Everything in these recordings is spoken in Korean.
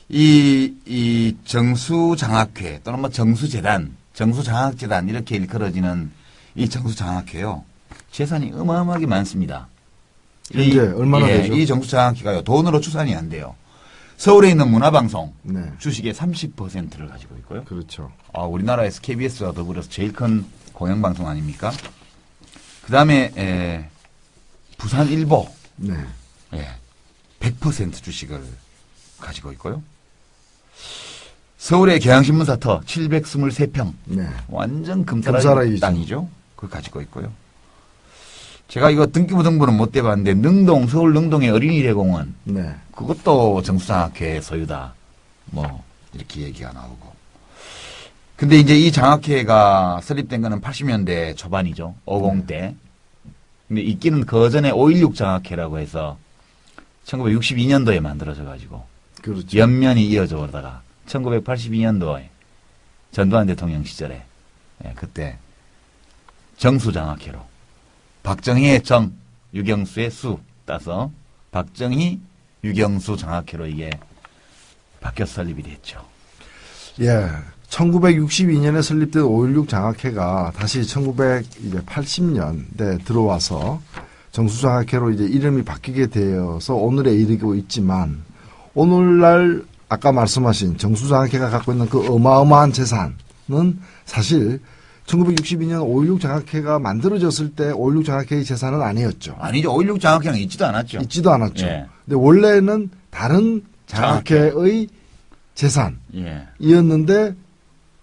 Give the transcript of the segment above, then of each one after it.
이 정수장학회 또는 뭐 정수재단, 정수장학재단 이렇게 일컬어지는 이 정수장학회요. 재산이 어마어마하게 많습니다. 현재 얼마나 되죠? 이 정수장학회가요. 돈으로 추산이 안 돼요. 서울에 있는 문화방송 네. 주식의 30%를 가지고 있고요. 그렇죠. 우리나라에서 KBS와 더불어서 제일 큰 공영방송 아닙니까? 그 다음에 부산일보 네. 100% 주식을 가지고 있고요. 서울의 경향신문사터 723평 네. 완전 금사라이죠. 금사라이 땅이죠. 그걸 가지고 있고요. 제가 이거 등기부등본은 못 대봤는데 능동 서울 능동의 어린이대공원 네. 그것도 정수장학회 소유다. 뭐 이렇게 얘기가 나오고. 근데 이제 이 장학회가 설립된 거는 80년대 초반이죠. 50대. 근데 있기는 그 전에 5.16 장학회라고 해서 1962년도에 만들어져 가지고 그렇죠. 연면이 이어져 오다가 1982년도에 전두환 대통령 시절에 그때 정수장학회로 박정희의 정, 유경수의 수 따서 박정희, 유경수 장학회로 이게 바뀌어 설립이 됐죠. 예. 1962년에 설립된 5.16 장학회가 다시 1980년대 들어와서 정수장학회로 이제 이름이 바뀌게 되어서 오늘에 이르고 있지만 오늘날 아까 말씀하신 정수장학회가 갖고 있는 그 어마어마한 재산은 사실 1962년 5.16 장학회가 만들어졌을 때 5.16 장학회의 재산은 아니었죠. 아니죠. 5.16 장학회는 있지도 않았죠. 있지도 않았죠. 예. 근데 원래는 다른 장학회의 재산이었는데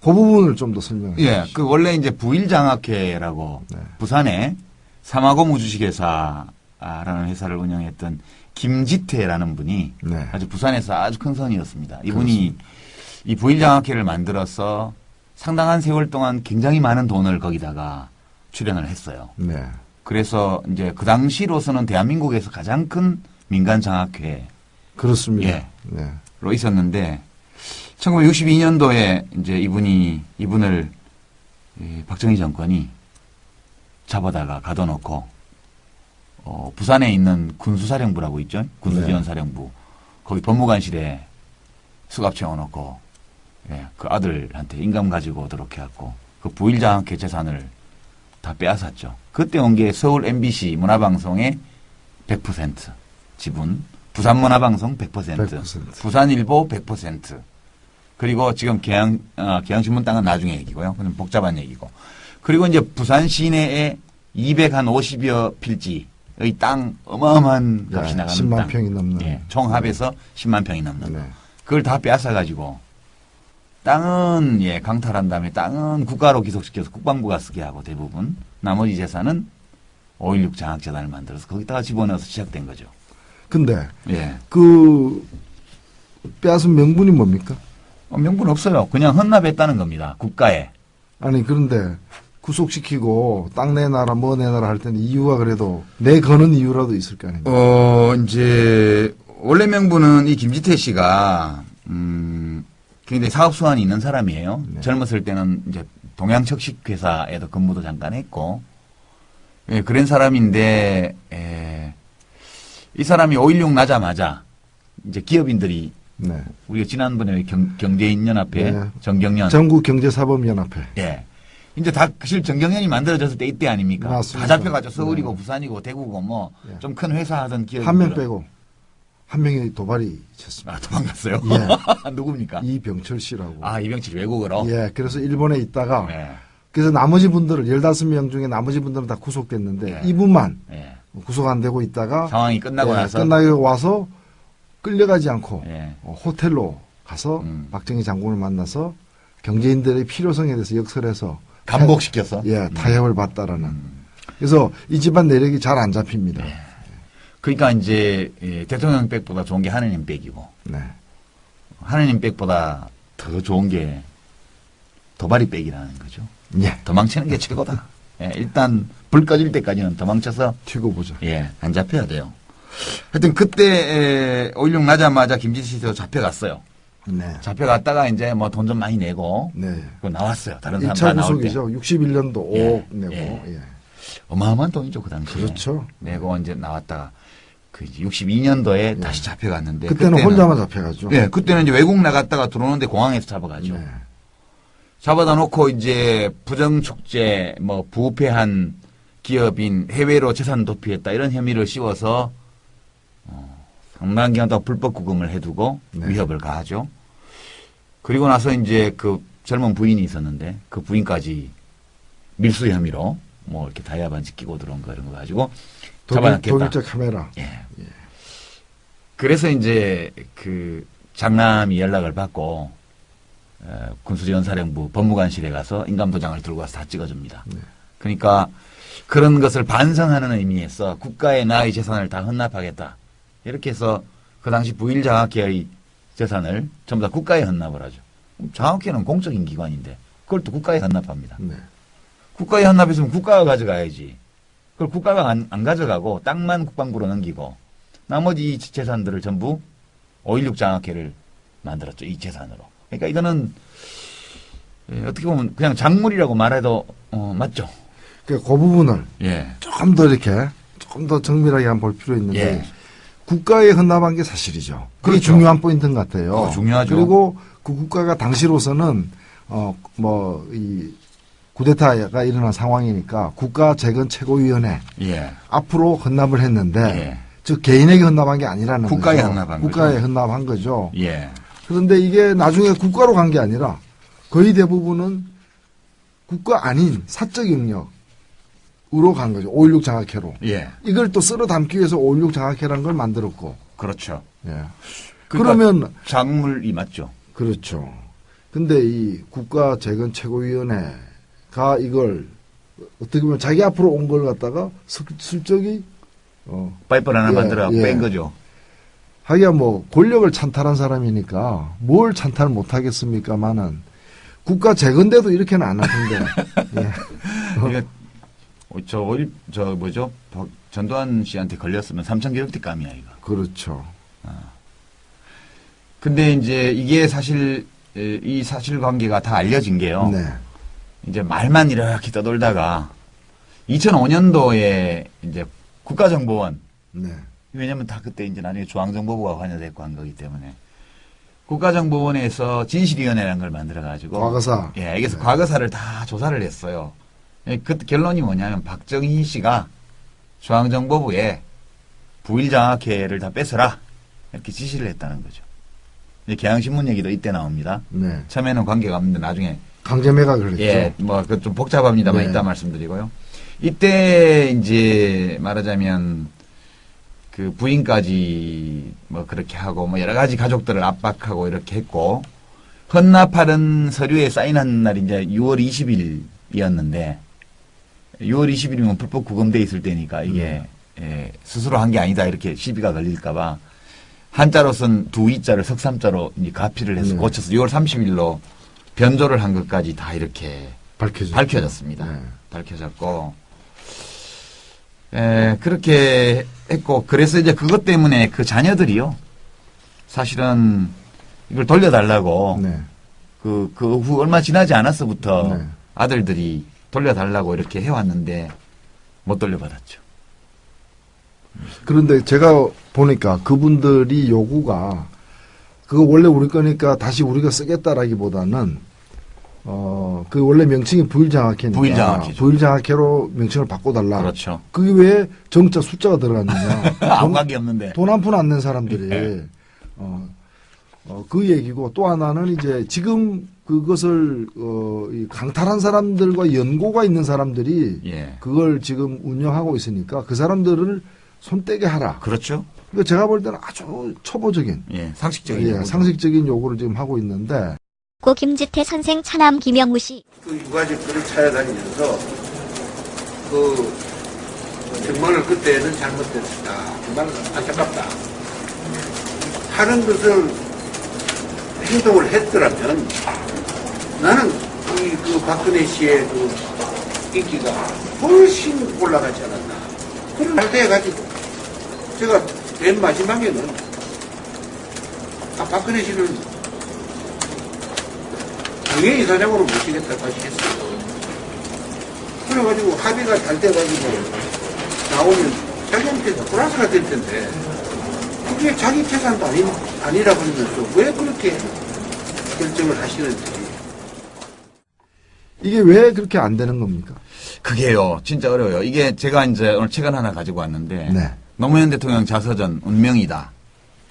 그 부분을 좀 더 설명해 주시죠. 그 원래 이제 부일장학회라고 네. 부산에 사마고무 주식회사라는 회사를 운영했던 김지태라는 분이 네. 아주 부산에서 아주 큰 선이었습니다. 이분이 이 부일장학회를 만들어서 상당한 세월 동안 굉장히 많은 돈을 거기다가 출연을 했어요. 네. 그래서 이제 그 당시로서는 대한민국에서 가장 큰 민간 장학회 그렇습니다. 예. 네. 로 있었는데 1962년도에 이제 이분을 박정희 정권이 잡아다가 가둬놓고 부산에 있는 군수사령부라고 있죠. 군수지원사령부 거기 법무관실에 수갑 채워놓고 그 아들한테 인감 가지고 오도록 해갖고 그 부일장학회 재산을 다 빼앗았죠. 그때 온 게 서울 MBC 문화방송의 100% 지분, 부산문화방송 100%, 부산일보 100%, 그리고 지금 경향신문 땅은 나중에 얘기고요. 그건 복잡한 얘기고. 그리고 이제 부산 시내에 250여 필지의 땅 어마어마한 값이 나가는 10만 땅. 평이 넘는. 총 합해서 10만 평이 넘는. 네. 그걸 다 빼앗아가지고 땅은 강탈한 다음에 땅은 국가로 기속시켜서 국방부가 쓰게 하고 대부분 나머지 재산은 5.16 장학재단을 만들어서 거기다가 집어넣어서 시작된 거죠. 근데 예. 그 빼앗은 명분이 뭡니까? 명분 없어요. 그냥 헌납했다는 겁니다. 국가에. 아니 그런데 구속시키고 땅 내놔라 뭐 내놔라 할 때는 이유가 그래도 내거는 이유라도 있을 거 아닙니까? 이제 원래 명분은 이 김지태 씨가 굉장히 사업 수완이 있는 사람이에요. 네. 젊었을 때는 이제 동양척식회사에도 근무도 잠깐 했고, 그런 사람인데 이 사람이 5.16 나자마자 이제 기업인들이 네. 우리가 지난번에 경제인연합회 네. 정경련 전국경제사범연합회. 이제 다 사실 정경련이 만들어졌을 때 이때 아닙니까? 맞습니다. 다 잡혀가지고 서울이고 네. 부산이고 대구고 뭐 좀 네. 큰 회사 하던 기업 한 명 빼고 한 명이 도발이 쳤습니다. 도망갔어요? 예. 누굽니까? 이병철 씨라고. 이병철 외국어로? 예. 그래서 일본에 있다가 네. 그래서 나머지 분들을 15명 중에 나머지 분들은 다 구속됐는데 이분만 구속 안 되고 있다가 상황이 끝나고 나서 끝나고 와서 끌려가지 않고 예. 호텔로 가서 박정희 장군을 만나서 경제인들의 필요성에 대해서 역설해서 감복시켜서 타협을 받다라는. 그래서 이 집안 내력이 잘 안 잡힙니다. 그러니까 이제 대통령 백보다 좋은 게 하느님 백이고 네. 하느님 백보다 더 좋은 게 도발이 백이라는 거죠. 예. 도망치는 게 최고다. 일단 불 꺼질 때까지는 도망쳐서 튀고 보자. 안 잡혀야 돼요. 하여튼 그때 5.16 나자마자 김지태 씨도 잡혀갔어요. 네. 잡혀갔다가 이제 뭐 돈 좀 많이 내고 네. 나왔어요. 다른 사람 1차 다 나올 때. 구속이죠. 61년도 5억 내고. 어마어마한 돈이죠 그 당시에. 그렇죠. 내고 이제 나왔다가 그 62년도에 다시 잡혀갔는데 그때는 혼자만 잡혀가죠. 예, 그때는 이제 외국 나갔다가 들어오는데 공항에서 잡아가죠. 네. 잡아다 놓고 이제 부정축제, 뭐 부패한 기업인 해외로 재산 도피했다 이런 혐의를 씌워서 상당한 기간 동안 불법 구금을 해두고 네. 위협을 가하죠. 그리고 나서 이제 그 젊은 부인이 있었는데 그 부인까지 밀수 혐의로 뭐 이렇게 다이아 반지 끼고 들어온 거 이런 거 가지고 잡아놨겠다. 독일제 카메라. 예. 그래서 이제 그 장남이 연락을 받고 군수지원사령부 법무관실에 가서 인감도장을 들고 와서 다 찍어줍니다. 네. 그러니까 그런 것을 반성하는 의미에서 국가의 나의 재산을 다 헌납하겠다. 이렇게 해서 그 당시 부일장학회의 재산을 전부 다 국가에 헌납을 하죠. 장학회는 공적인 기관인데 그걸 또 국가에 헌납합니다. 네. 국가에 헌납했으면 국가가 가져가야지. 그걸 국가가 안 가져가고 땅만 국방부로 넘기고 나머지 이 재산들을 전부 5.16 장학회를 만들었죠. 이 재산으로. 그러니까 이거는 어떻게 보면 그냥 작물이라고 말해도 맞죠. 그 부분을 예. 조금 더 이렇게 조금 더 정밀하게 한번 볼 필요 있는데 예. 국가에 헌납한 게 사실이죠. 그게 그렇죠. 중요한 포인트인 것 같아요. 중요하죠. 그리고 그 국가가 당시로서는 이 쿠데타가 일어난 상황이니까 국가재건 최고위원회 예. 앞으로 헌납을 했는데 예. 즉 개인에게 헌납한 게 아니라는 국가에 거죠. 헌납한 국가에 거죠. 헌납한 거죠. 예. 그런데 이게 나중에 국가로 간 게 아니라 거의 대부분은 국가 아닌 사적 영역으로 간 거죠. 5.16 장학회로. 예. 이걸 또 쓸어 담기 위해서 5.16 장학회라는 걸 만들었고. 그렇죠. 예. 그러니까 그러면 작물이 맞죠. 그렇죠. 근데 이 국가재건 최고위원회가 이걸 어떻게 보면 자기 앞으로 온 걸 갖다가 슬쩍이 파이프를 하나 예, 만들어 예. 뺀 거죠. 하기야 뭐 권력을 찬탈한 사람이니까 뭘 찬탈 못 하겠습니까마는 국가 재건대도 이렇게는 안 하던데. 예. 이거 뭐죠? 전두환 씨한테 걸렸으면 3,000개월대 감이야 이거. 그렇죠. 근데 이제 이게 사실 이 사실관계가 다 알려진 게요. 네. 이제 말만 이렇게 떠돌다가 2005년도에 이제 국가정보원 네. 왜냐면 다 그때 이제 나중에 중앙정보부가 관여됐고 한 거기 때문에 국가정보원에서 진실위원회라는 걸 만들어가지고 과거사. 예, 여기서 네. 과거사를 다 조사를 했어요. 그 결론이 뭐냐면 박정희 씨가 중앙정보부에 부일장학회를 다 뺏어라 이렇게 지시를 했다는 거죠. 개항신문 얘기도 이때 나옵니다. 네. 처음에는 관계가 없는데 나중에 강제매가 그랬죠. 예, 뭐 그 좀 복잡합니다만 네. 이따 말씀드리고요. 이때 이제 말하자면 그 부인까지 뭐 그렇게 하고 뭐 여러 가지 가족들을 압박하고 이렇게 했고 헌납하는 서류에 사인한 날이 이제 6월 20일이었는데 6월 20일이면 불법 구금돼 있을 때니까 이게 스스로 한 게 아니다 이렇게 시비가 걸릴까봐 한자로 쓴 두 이자를 석삼자로 이제 가피를 해서 네. 고쳐서 6월 30일로 변조를 한 것까지 다 이렇게 밝혀졌습니다. 네. 밝혀졌고, 그렇게 했고, 그래서 이제 그것 때문에 그 자녀들이요, 사실은 이걸 돌려달라고, 네. 그 후 얼마 지나지 않았서부터 네. 아들들이 돌려달라고 이렇게 해왔는데, 못 돌려받았죠. 그런데 제가 보니까 그분들이 요구가 그거 원래 우리 거니까 다시 우리가 쓰겠다라기보다는 그 원래 명칭이 부일장학회니까 부일장학회죠. 부일장학회로 명칭을 바꿔달라. 그렇죠. 그게 왜 정자 숫자가 들어갔느냐. 아무 관계 없는데. 돈 한 푼 안 낸 사람들이 네. 그 얘기고 또 하나는 이제 지금 그것을 이 강탈한 사람들과 연고가 있는 사람들이 예. 그걸 지금 운영하고 있으니까 그 사람들을 손떼게 하라. 그렇죠. 그러니까 제가 볼 때는 아주 초보적인 예, 상식적인. 예, 요구죠. 상식적인 요구를 지금 하고 있는데 고 김지태 선생 차남 김영무 씨. 그 유가족들을 찾아다니면서 그 정말 그때는 잘못됐다. 정말 안타깝다. 하는 것을 행동을 했더라면 나는 그 박근혜 씨의 그 인기가 훨씬 올라가지 않았나. 그걸 할 때 해가지고 제가 맨 마지막에는 박근혜 씨를 당연히 이사장으로 모시겠다고 하시겠어요. 그래가지고 합의가 잘 돼가지고 나오면 자기한테 플러스가 될 텐데 그게 자기 재산도 아니라 그러면서 왜 그렇게 결정을 하시는지. 이게 왜 그렇게 안 되는 겁니까? 그게요, 진짜 어려워요. 이게 제가 이제 오늘 책을 하나 가지고 왔는데, 네. 노무현 대통령 자서전 운명이다.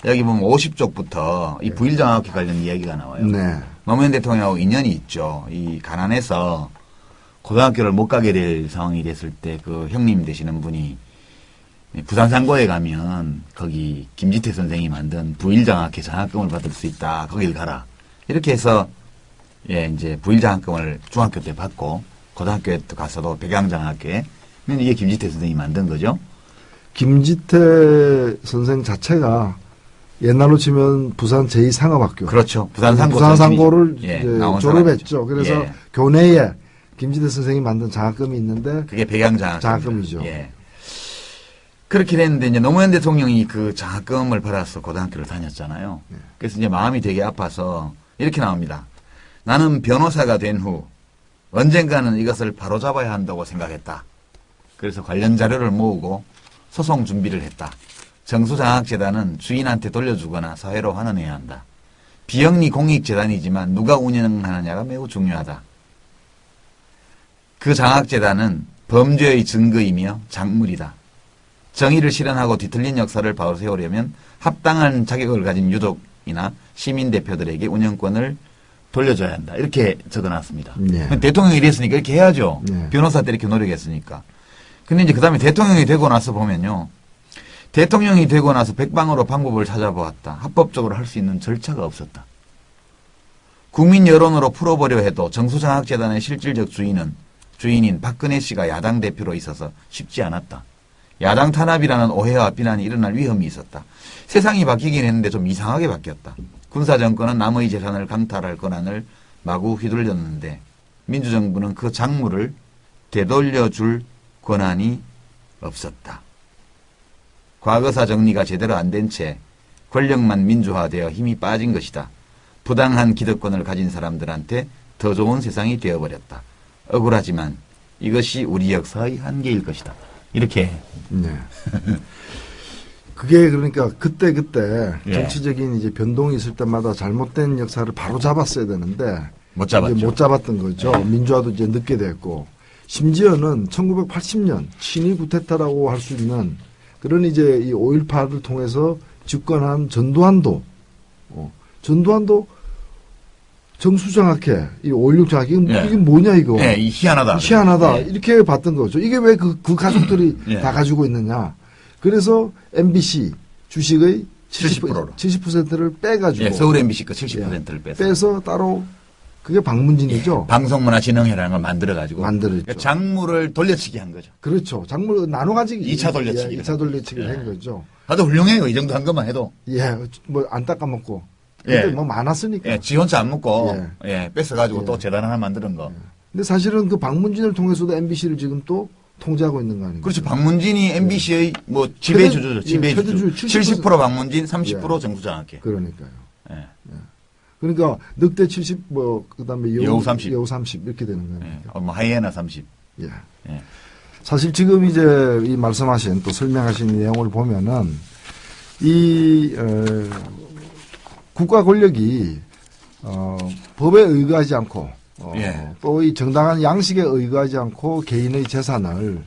여기 보면 50쪽부터 이 부일장학회 관련 이야기가 나와요. 네. 노무현 대통령하고 인연이 있죠. 이 가난해서 고등학교를 못 가게 될 상황이 됐을 때 그 형님 되시는 분이 부산상고에 가면 거기 김지태 선생이 만든 부일장학회 장학금을 받을 수 있다. 거길 가라. 이렇게 해서 예, 이제 부일장학금을 중학교 때 받고 고등학교에 가서도 백양장학회. 이게 김지태 선생이 만든 거죠. 김지태 선생 자체가 옛날로 치면 부산 제2상업학교. 그렇죠. 부산상고. 부산상고를 예, 이제 나온 졸업했죠. 사람이죠. 그래서 예. 교내에 김지태 선생이 만든 장학금이 있는데 그게 백양장학금. 장학금이죠. 예. 그렇게 됐는데 이제 노무현 대통령이 그 장학금을 받아서 고등학교를 다녔잖아요. 그래서 이제 마음이 되게 아파서 이렇게 나옵니다. 나는 변호사가 된 후 언젠가는 이것을 바로잡아야 한다고 생각했다. 그래서 관련 자료를 모으고 소송 준비를 했다. 정수장학재단은 주인한테 돌려주거나 사회로 환원해야 한다. 비영리 공익재단이지만 누가 운영하느냐가 매우 중요하다. 그 장학재단은 범죄의 증거이며 작물이다. 정의를 실현하고 뒤틀린 역사를 바로 세우려면 합당한 자격을 가진 유족이나 시민대표들에게 운영권을 돌려줘야 한다. 이렇게 적어놨습니다. 네. 대통령이 이랬으니까 이렇게 해야죠. 네. 변호사 때 이렇게 노력했으니까. 근데 이제 그 다음에 대통령이 되고 나서 보면요. 대통령이 되고 나서 백방으로 방법을 찾아보았다. 합법적으로 할 수 있는 절차가 없었다. 국민 여론으로 풀어보려 해도 정수장학재단의 실질적 주인인 박근혜 씨가 야당 대표로 있어서 쉽지 않았다. 야당 탄압이라는 오해와 비난이 일어날 위험이 있었다. 세상이 바뀌긴 했는데 좀 이상하게 바뀌었다. 군사정권은 남의 재산을 강탈할 권한을 마구 휘둘렸는데 민주정부는 그 작물을 되돌려줄 권한이 없었다. 과거사 정리가 제대로 안 된 채 권력만 민주화되어 힘이 빠진 것이다. 부당한 기득권을 가진 사람들한테 더 좋은 세상이 되어버렸다. 억울하지만 이것이 우리 역사의 한계일 것이다. 이렇게. 네. 그게 그러니까 그때 예. 정치적인 이제 변동이 있을 때마다 잘못된 역사를 바로 잡았어야 되는데 못 잡았죠. 이제 못 잡았던 거죠. 예. 민주화도 이제 늦게 됐고 심지어는 1980년 친위 구테타라고 할 수 있는 그런 이제 이 5.18을 통해서 집권한 전두환도 정수장학회, 이 5.16 장학회, 예. 이게 뭐냐, 이거. 예, 희한하다. 희한하다. 예. 이렇게 봤던 거죠. 이게 왜 그 가족들이 예. 다 가지고 있느냐. 그래서 MBC 주식의 70%로. 70%를 빼가지고. 예, 서울 MBC 거 70%를 뺐어요. 빼서 따로, 그게 박문진이죠. 방송문화진흥회라는 걸 만들어가지고. 만들었죠. 그러니까 작물을 돌려치기 한 거죠. 그렇죠. 작물 나눠 가지기. 2차 돌려치기를 2차 돌려치기를 예. 한 거죠. 아주 훌륭해요. 이 정도 한 것만 해도. 예, 뭐 안 닦아먹고. 근데 예. 뭐 많았으니까. 예, 지 혼자 안 먹고, 예. 예, 뺏어가지고 예. 또 재단 하나 만드는 거. 근데 사실은 그 박문진을 통해서도 MBC를 지금 또 통제하고 있는 거 아닙니까? 그렇죠. 박문진이 MBC의 뭐 지배주죠. 최대- 지배주죠. 최대주 70% 박문진, 30% 정수장학회. 그러니까요. 예. 그러니까 늑대 70, 뭐 그다음에 여우 30. 여우 30 이렇게 되는 예. 거니까. 뭐 하이에나 30. 예. 예. 사실 지금 이제 이 말씀하신 또 설명하신 내용을 보면은 이 국가 권력이 법에 의거하지 않고 예. 또 이 정당한 양식에 의거하지 않고 개인의 재산을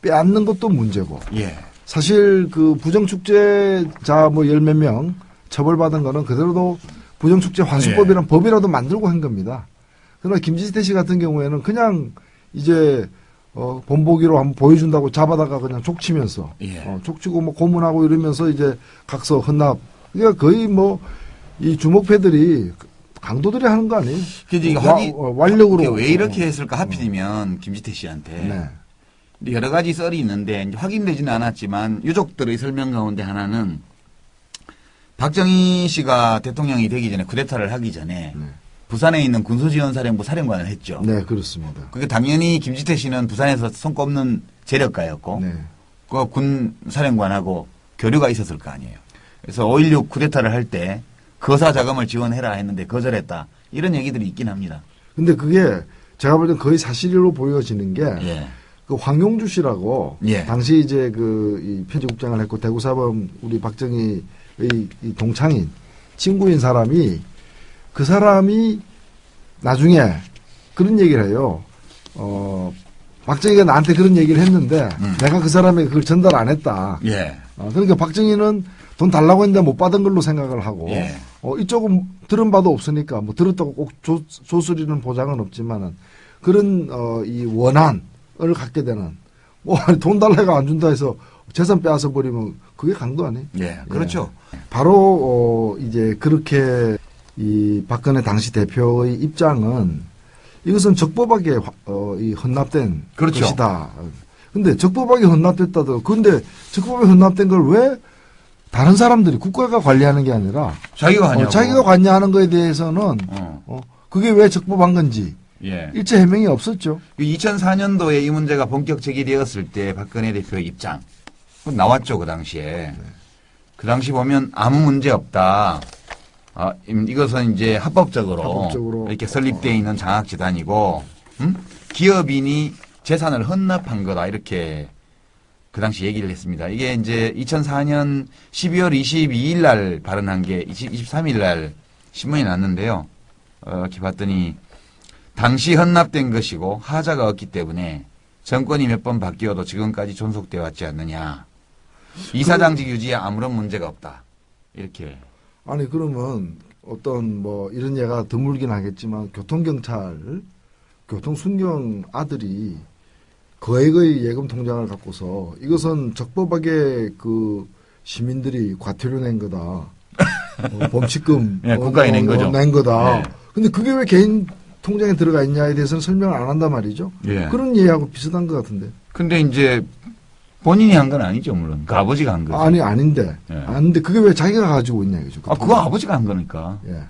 빼앗는 것도 문제고 예. 사실 그 부정축제자 뭐 열 몇 명 처벌받은 거는 그대로도 부정축제 환수법이라는 법이라도 만들고 한 겁니다. 그러나 김지태 씨 같은 경우에는 그냥 이제 본보기로 한번 보여준다고 잡아다가 그냥 족치면서 예. 족치고 뭐 고문하고 이러면서 이제 각서 헌납 그러니까 거의 뭐 이 주목패들이 강도들이 하는 거 아니에요? 근데 이게 완력으로 이게 왜 이렇게 했을까 하필이면 김지태 씨한테 네. 여러 가지 썰이 있는데 이제 확인되지는 않았지만 유족들의 설명 가운데 하나는 박정희 씨가 대통령이 되기 전에 쿠데타를 하기 전에 네. 부산에 있는 군수지원사령부 사령관을 했죠. 네, 그렇습니다. 그게 당연히 김지태 씨는 부산에서 손꼽는 재력가였고 네. 그 군 사령관하고 교류가 있었을 거 아니에요. 그래서 5.16 쿠데타를 할 때 거사 자금을 지원해라 했는데 거절했다. 이런 얘기들이 있긴 합니다. 근데 그게 제가 볼 땐 거의 사실로 보여지는 게 예. 그 황용주 씨라고 예. 당시 이제 이 편집국장을 했고 대구사범 우리 박정희 이 동창인 친구인 사람이 그 사람이 나중에 그런 얘기를 해요. 박정희가 나한테 그런 얘기를 했는데 내가 그 사람에게 그걸 전달 안 했다. 예. 그러니까 박정희는 돈 달라고 했는데 못 받은 걸로 생각을 하고 예. 이쪽은 들은 바도 없으니까 뭐 들었다고 꼭 줬으리는 보장은 없지만은 그런 이 원한을 갖게 되는 뭐 돈 달라고 안 준다 해서 재산 빼앗아 버리면 그게 강도 아니에요? 예. 그렇죠. 바로 이제 그렇게 이 박근혜 당시 대표의 입장은 이것은 적법하게 이 헌납된 그렇죠. 것이다. 근데 적법하게 헌납됐다도 근데 적법하게 헌납된 걸 왜 다른 사람들이 국가가 관리하는 게 아니라 자기가 하냐고. 자기가 관여하는 거에 대해서는 그게 왜 적법한 건지 예. 일체 해명이 없었죠. 2004년도에 이 문제가 본격 제기되었을 때 박근혜 대표의 입장 나왔죠. 그 당시에. 그 당시 보면 아무 문제 없다. 이것은 이제 합법적으로 이렇게 설립되어 있는 장학재단이고 기업인이 재산을 헌납한 거다 이렇게 그 당시 얘기를 했습니다. 이게 이제 2004년 12월 22일 날 발언한 게 23일 날 신문이 났는데요. 이렇게 봤더니 당시 헌납된 것이고 하자가 없기 때문에 정권이 몇 번 바뀌어도 지금까지 존속되어 왔지 않느냐. 이사장직 유지에 아무런 문제가 없다. 이렇게. 아니 그러면 어떤 뭐 이런 예가 드물긴 하겠지만 교통경찰, 교통순경 아들이 거액의 예금 통장을 갖고서 이것은 적법하게 그 시민들이 과태료 낸 거다. 범칙금 네, 국가에 낸 거죠. 낸 거다. 네. 근데 그게 왜 개인 통장에 들어가 있냐에 대해서는 설명을 안 한단 말이죠. 예. 그런 예하고 비슷한 것 같은데. 근데 이제 본인이 한 건 아니죠, 물론. 그 아버지가 한 거죠. 아니 아닌데. 예. 아닌데 그게 왜 자기가 가지고 있냐 이거죠. 그거 아버지가 한 거니까. 예.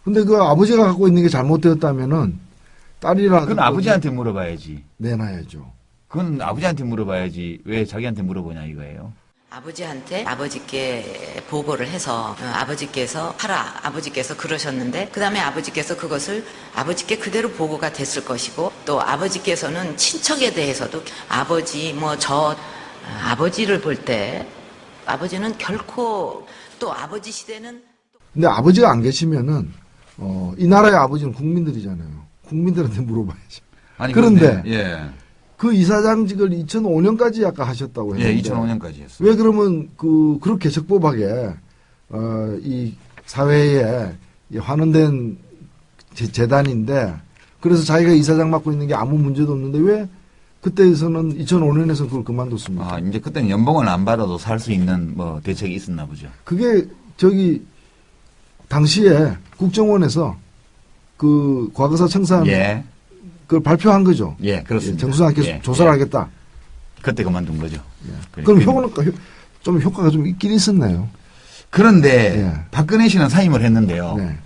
근데 그 아버지가 갖고 있는 게 잘못되었다면은 딸이라 그건 아버지한테 물어봐야지. 내놔야죠. 그건 아버지한테 물어봐야지. 왜 자기한테 물어보냐 이거예요. 아버지한테 아버지께 보고를 해서 아버지께서 하라 아버지께서 그러셨는데 그 다음에 아버지께서 그것을 아버지께 그대로 보고가 됐을 것이고 또 아버지께서는 친척에 대해서도 아버지 아버지를 볼 때 아버지는 결코 또 아버지 시대는 근데 아버지가 안 계시면은 이 나라의 아버지는 국민들이잖아요. 국민들한테 물어봐야죠. 아니, 그런데 예. 그 이사장직을 2005년까지 아까 하셨다고 했는데 예, 2005년까지 했어요. 왜 그러면 그렇게 적법하게 이 사회에 환원된 재단인데 그래서 자기가 이사장 맡고 있는 게 아무 문제도 없는데 왜 그때에서는 2005년에서 그걸 그만뒀습니까? 이제 그때는 연봉을 안 받아도 살 수 있는 뭐 대책이 있었나 보죠. 그게 당시에 국정원에서 그 과거사 청산 예. 그걸 발표한 거죠. 예, 그렇습니다. 정수장께 예, 조사를 예. 하겠다. 그때 그만둔 거죠. 그럼 효과가 좀 있긴 있었네요. 그런데 예. 박근혜 씨는 사임을 했는데요. 네.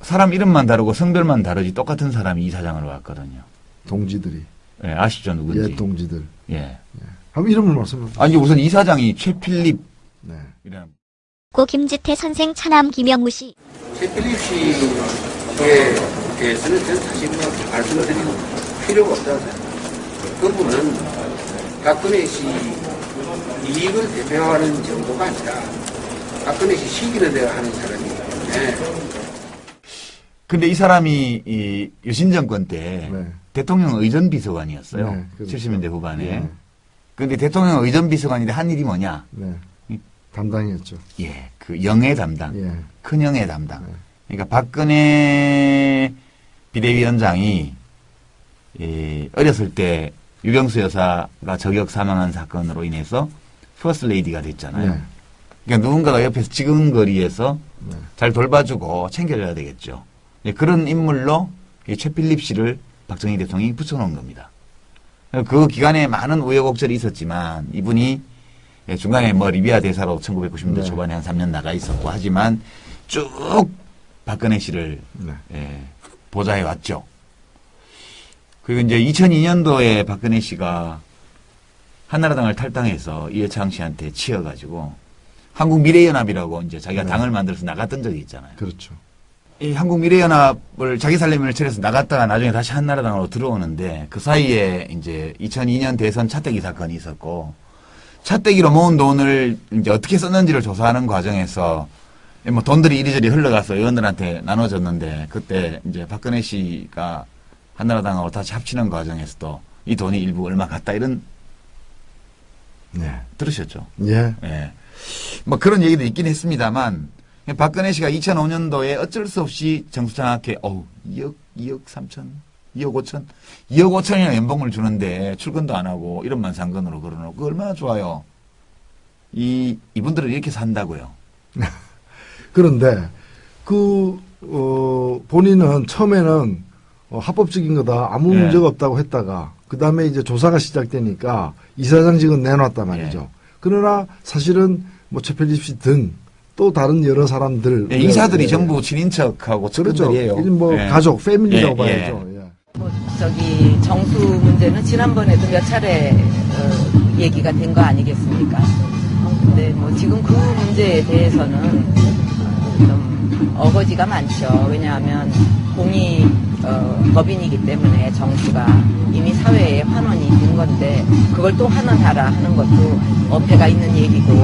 사람 이름만 다르고 성별만 다르지 똑같은 사람이 이사장으로 왔거든요. 동지들이. 예, 아시죠 누군지? 예, 동지들. 예. 한번 이름을 말씀해 아니 우선 이사장이 최필립 네. 이라는 고 김지태 선생 차남 김영우 씨. 최필립 씨에 대해서는 저는 사실 말씀을 드리는 필요가 없다고 생각합니다. 그분은 박근혜 씨 이익을 대표하는 정도가 아니라 박근혜 씨 시기를 내가 하는 사람이기 때문에 근데 이 사람이 이 유신 정권 때 네. 대통령 의전 비서관이었어요. 네, 그렇죠. 70년대 후반에. 네. 근데 대통령 의전 비서관인데 한 일이 뭐냐? 네. 담당이었죠. 예, 그 영예 담당, 예. 큰 영예 담당. 네. 그러니까 박근혜 비대위원장이 어렸을 때 유병수 여사가 저격 사망한 사건으로 인해서 퍼스트 레이디가 됐잖아요. 네. 그러니까 누군가가 옆에서 지근거리에서 네. 잘 돌봐주고 챙겨줘야 되겠죠. 예, 그런 인물로 이 최필립 씨를 박정희 대통령이 붙여놓은 겁니다. 그 기간에 많은 우여곡절이 있었지만 이분이 중간에 뭐 리비아 대사로 1990년대 네. 초반에 한 3년 나가 있었고 하지만 쭉 박근혜 씨를 네. 보좌해 왔죠. 그리고 이제 2002년도에 박근혜 씨가 한나라당을 탈당해서 이해창 씨한테 치여가지고 한국미래연합이라고 이제 자기가 네. 당을 만들어서 나갔던 적이 있잖아요. 그렇죠. 이 한국미래연합을 자기 살림을 차려서 나갔다가 나중에 다시 한나라당으로 들어오는데 그 사이에 이제 2002년 대선 차떼기 사건이 있었고 차떼기로 모은 돈을 이제 어떻게 썼는지를 조사하는 과정에서 뭐 돈들이 이리저리 흘러가서 의원들한테 나눠졌는데 그때 이제 박근혜 씨가 한나라당하고 다시 합치는 과정에서도 이 돈이 일부 얼마 갔다 이런 네. 들으셨죠? 예. 예. 뭐 그런 얘기도 있긴 했습니다만 박근혜 씨가 2005년도에 어쩔 수 없이 정수장학회 2억 3천 2억 5천 2억 5천이나 연봉을 주는데 출근도 안 하고 1원만 상근으로 걸어놓고 그거 얼마나 좋아요. 이분들은 이렇게 산다고요. 그런데 본인은 처음에는 합법적인 거다 아무 예. 문제가 없다고 했다가 그 다음에 이제 조사가 시작되니까 이사장직은 내놨단 말이죠. 예. 그러나 사실은 뭐 최필립 씨 등 또 다른 여러 사람들 예, 이사들이 예. 전부 친인척하고 그렇죠. 측근들이에요. 뭐 예. 가족, 패밀리라고 예, 봐야죠. 예. 뭐 저기 정수 문제는 지난번에도 몇 차례 얘기가 된 거 아니겠습니까? 근데 뭐 지금 그 문제에 대해서는 좀 어거지가 많죠. 왜냐하면 공이 법인이기 때문에 정수가 이미 사회에 환원이 된 건데 그걸 또 환원하라 하는 것도 어폐가 있는 얘기고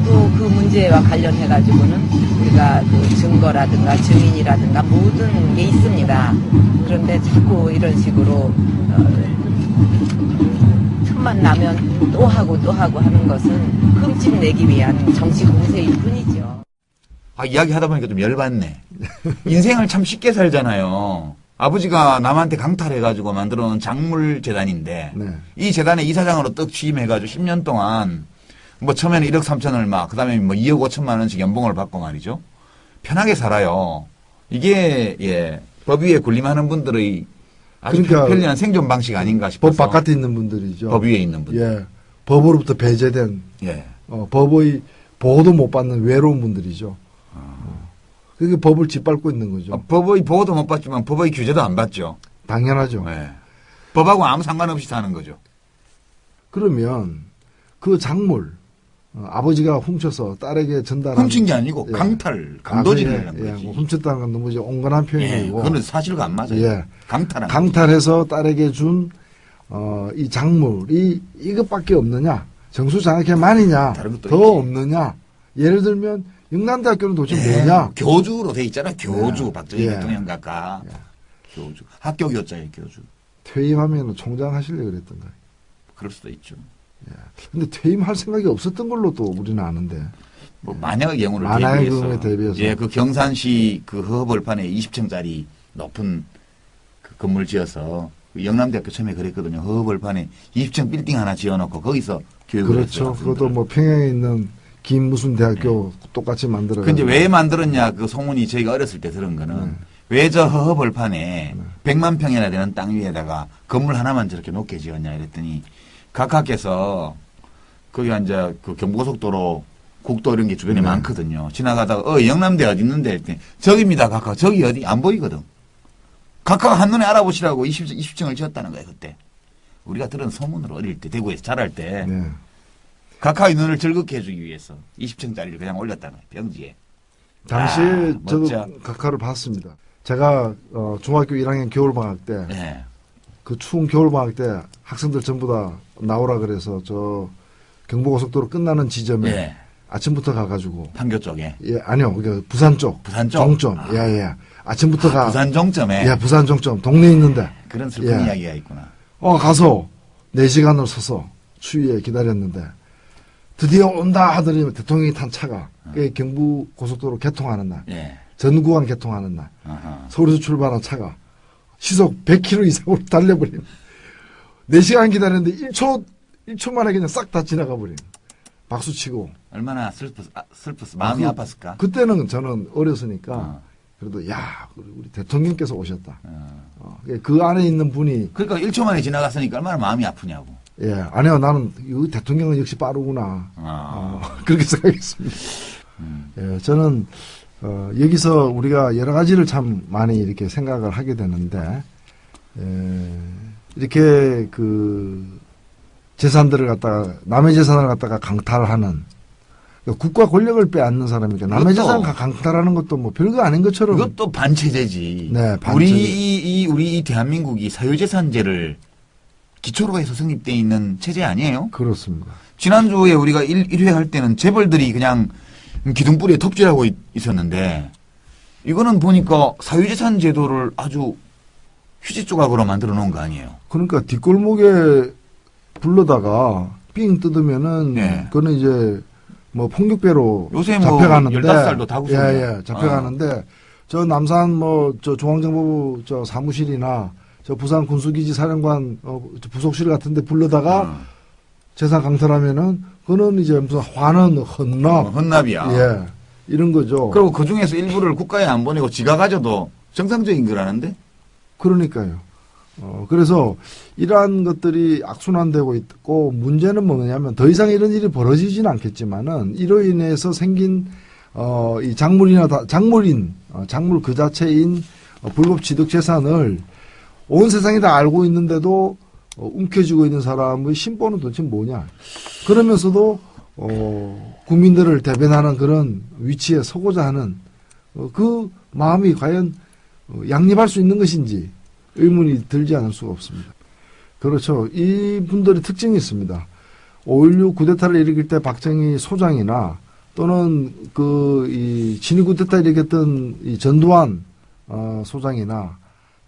또 그 문제와 관련해 가지고는 우리가 그 증거라든가 증인이라든가 모든 게 있습니다. 그런데 자꾸 이런 식으로 틈만 나면 또 하고 하는 것은 흠집 내기 위한 정치 공세일 뿐이죠. 아, 이야기하다 보니까 좀 열받네. 인생을 참 쉽게 살잖아요. 아버지가 남한테 강탈해가지고 만들어 놓은 작물재단인데 네. 이 재단에 이사장으로 떡 취임해가지고 10년 동안 뭐 처음에는 1억 3천 얼마 그 다음에 뭐 2억 5천만 원씩 연봉을 받고 말이죠. 편하게 살아요. 이게 예, 법 위에 군림하는 분들의 아주 그러니까 편리한 생존 방식 아닌가 싶어서. 법 바깥에 있는 분들이죠. 법 위에 있는 분들. 예. 법으로부터 배제된 예. 법의 보호도 못 받는 외로운 분들이죠. 그게 법을 짓밟고 있는 거죠. 법의 보호도 못 받지만 법의 규제도 안 받죠. 당연하죠. 예. 법하고 아무 상관없이 사는 거죠. 그러면 그 작물 아버지가 훔쳐서 딸에게 전달한 훔친 게 아니고 예. 강도질을 한 예, 거지. 뭐 훔쳤다는 건 너무 이제 온건한 예, 표현이고 그거는 사실과 안 맞아요. 예. 강탈해서 딸에게 준 이 작물이 이것밖에 없느냐? 정수장학회만이냐? 다른 것도 더 있지. 없느냐? 예를 들면 영남대학교는 도대체 예, 뭐냐? 교주로 돼 있잖아. 교주. 예. 박정희 예. 대통령 각각. 교주. 학교 교자예요, 교주. 퇴임하면 총장 하시려고 그랬던가. 그럴 수도 있죠. 근데 퇴임할 생각이 없었던 걸로 또 우리는 아는데. 뭐 만약의 경우를 만약의 대비해서, 경우에 대비해서. 예, 그 경산시 그 허허벌판에 20층짜리 높은 그 건물 지어서 그 영남대학교 처음에 그랬거든요. 허허벌판에 20층 빌딩 하나 지어놓고 거기서 교육을 그렇죠. 했어요. 그것도 뭐 평양에 있는 김 무슨 대학교 똑같이 만들어. 그 이제 왜 만들었냐 그 소문이 저희가 어렸을 때 들은 거는 왜 저 허허벌판에 100만 평이나 되는 땅 위에다가 건물 하나만 저렇게 높게 지었냐 이랬더니 각하께서 거기가 이제 그 경부고속도로 국도 이런 게 주변에 많거든요. 지나가다가 영남대 어디 있는데 했더니 저기입니다 각하. 저기 어디 안 보이거든. 각하가 한눈에 알아보시라고 20층을 지었다는 거예요 그때. 우리가 들은 소문으로 어릴 때 대구에서 자랄 때 네. 각하의 눈을 즐겁게 해주기 위해서 20층짜리를 그냥 올렸다는 거예요 병지에. 당시에 아, 저도 멋져. 각하를 봤습니다. 제가 중학교 1학년 겨울방학 때 예. 그 추운 겨울방학 때 학생들 전부 다 나오라 그래서 저 경부고속도로 끝나는 지점에 예. 아침부터 가가지고 판교 쪽에. 예 아니요 그 부산 쪽 부산 쪽? 종점 아. 예예 아침부터 가 부산 종점에 예 부산 종점 동네 있는데 그런 슬픈 예. 이야기가 있구나. 가서 4시간을 서서 추위에 기다렸는데 드디어 온다 하더니 대통령이 탄 차가 그 경부고속도로 개통하는 날 예. 전구간 개통하는 날 아하. 서울에서 출발한 차가 시속 100km 이상으로 달려버린 4시간 기다렸는데 1초 만에 그냥 싹 다 지나가 버린 박수치고 얼마나 슬펐어. 마음이 아팠을까? 그때는 저는 어렸으니까 어. 그래도 야 우리 대통령께서 오셨다. 어. 그 안에 있는 분이 그러니까 1초 만에 지나갔으니까 얼마나 마음이 아프냐고. 예 아니요 나는 이 대통령은 역시 빠르구나 그렇게 생각했습니다. 예, 저는 여기서 우리가 여러 가지를 참 많이 이렇게 생각을 하게 되는데 이렇게 그 재산들을 갖다가 남의 재산을 갖다가 강탈하는 국가 권력을 빼앗는 사람이니까 남의 이것도- 재산 강탈하는 것도 뭐 별거 아닌 것처럼 이것도 반체제지. 네, 반체제. 우리 이 대한민국이 사유재산제를 기초로 해서 성립되어 있는 체제 아니에요? 그렇습니다. 지난주에 우리가 1회 할 때는 재벌들이 그냥 기둥뿌리에 톱질하고 있었는데 이거는 보니까 사유재산 제도를 아주 휴지 조각으로 만들어 놓은 거 아니에요? 그러니까 뒷골목에 불러다가 삥 뜯으면은 네. 그거는 이제 뭐 폭력배로 요새 뭐 잡혀가는데 15살도 다 구속이야. 예, 잡혀가는데 저 남산 뭐 저 중앙정보부 저 사무실이나 저 부산 군수기지 사령관 저 부속실 같은데 불러다가 재산 강탈하면은 그거는 이제 무슨 환원 헌납 헌납이야. 예 이런 거죠. 그리고 그 중에서 일부를 국가에 안 보내고 지가 가져도 정상적인 거라는데? 그러니까요. 그래서 이러한 것들이 악순환되고 있고 문제는 뭐냐면 더 이상 이런 일이 벌어지지는 않겠지만은 이로 인해서 생긴 이 작물 그 자체인 불법 취득 재산을 온 세상이 다 알고 있는데도 움켜쥐고 있는 사람의 심보는 도대체 뭐냐. 그러면서도 국민들을 대변하는 그런 위치에 서고자 하는 그 마음이 과연 양립할 수 있는 것인지 의문이 들지 않을 수가 없습니다. 그렇죠. 이분들의 특징이 있습니다. 5.16 쿠데타를 일으킬 때 박정희 소장이나 또는 이 진위 쿠데타 일으켰던 이 전두환 소장이나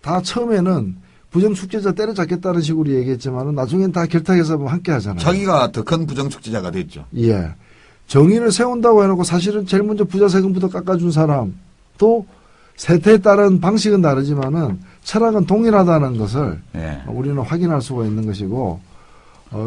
다 처음에는 부정축제자 때려잡겠다는 식으로 얘기했지만은 나중엔 다 결탁해서 함께 하잖아요. 자기가 더 큰 부정축제자가 됐죠. 예. 정의를 세운다고 해놓고 사실은 제일 먼저 부자 세금부터 깎아준 사람 또 세태에 따른 방식은 다르지만은 철학은 동일하다는 것을 예. 우리는 확인할 수가 있는 것이고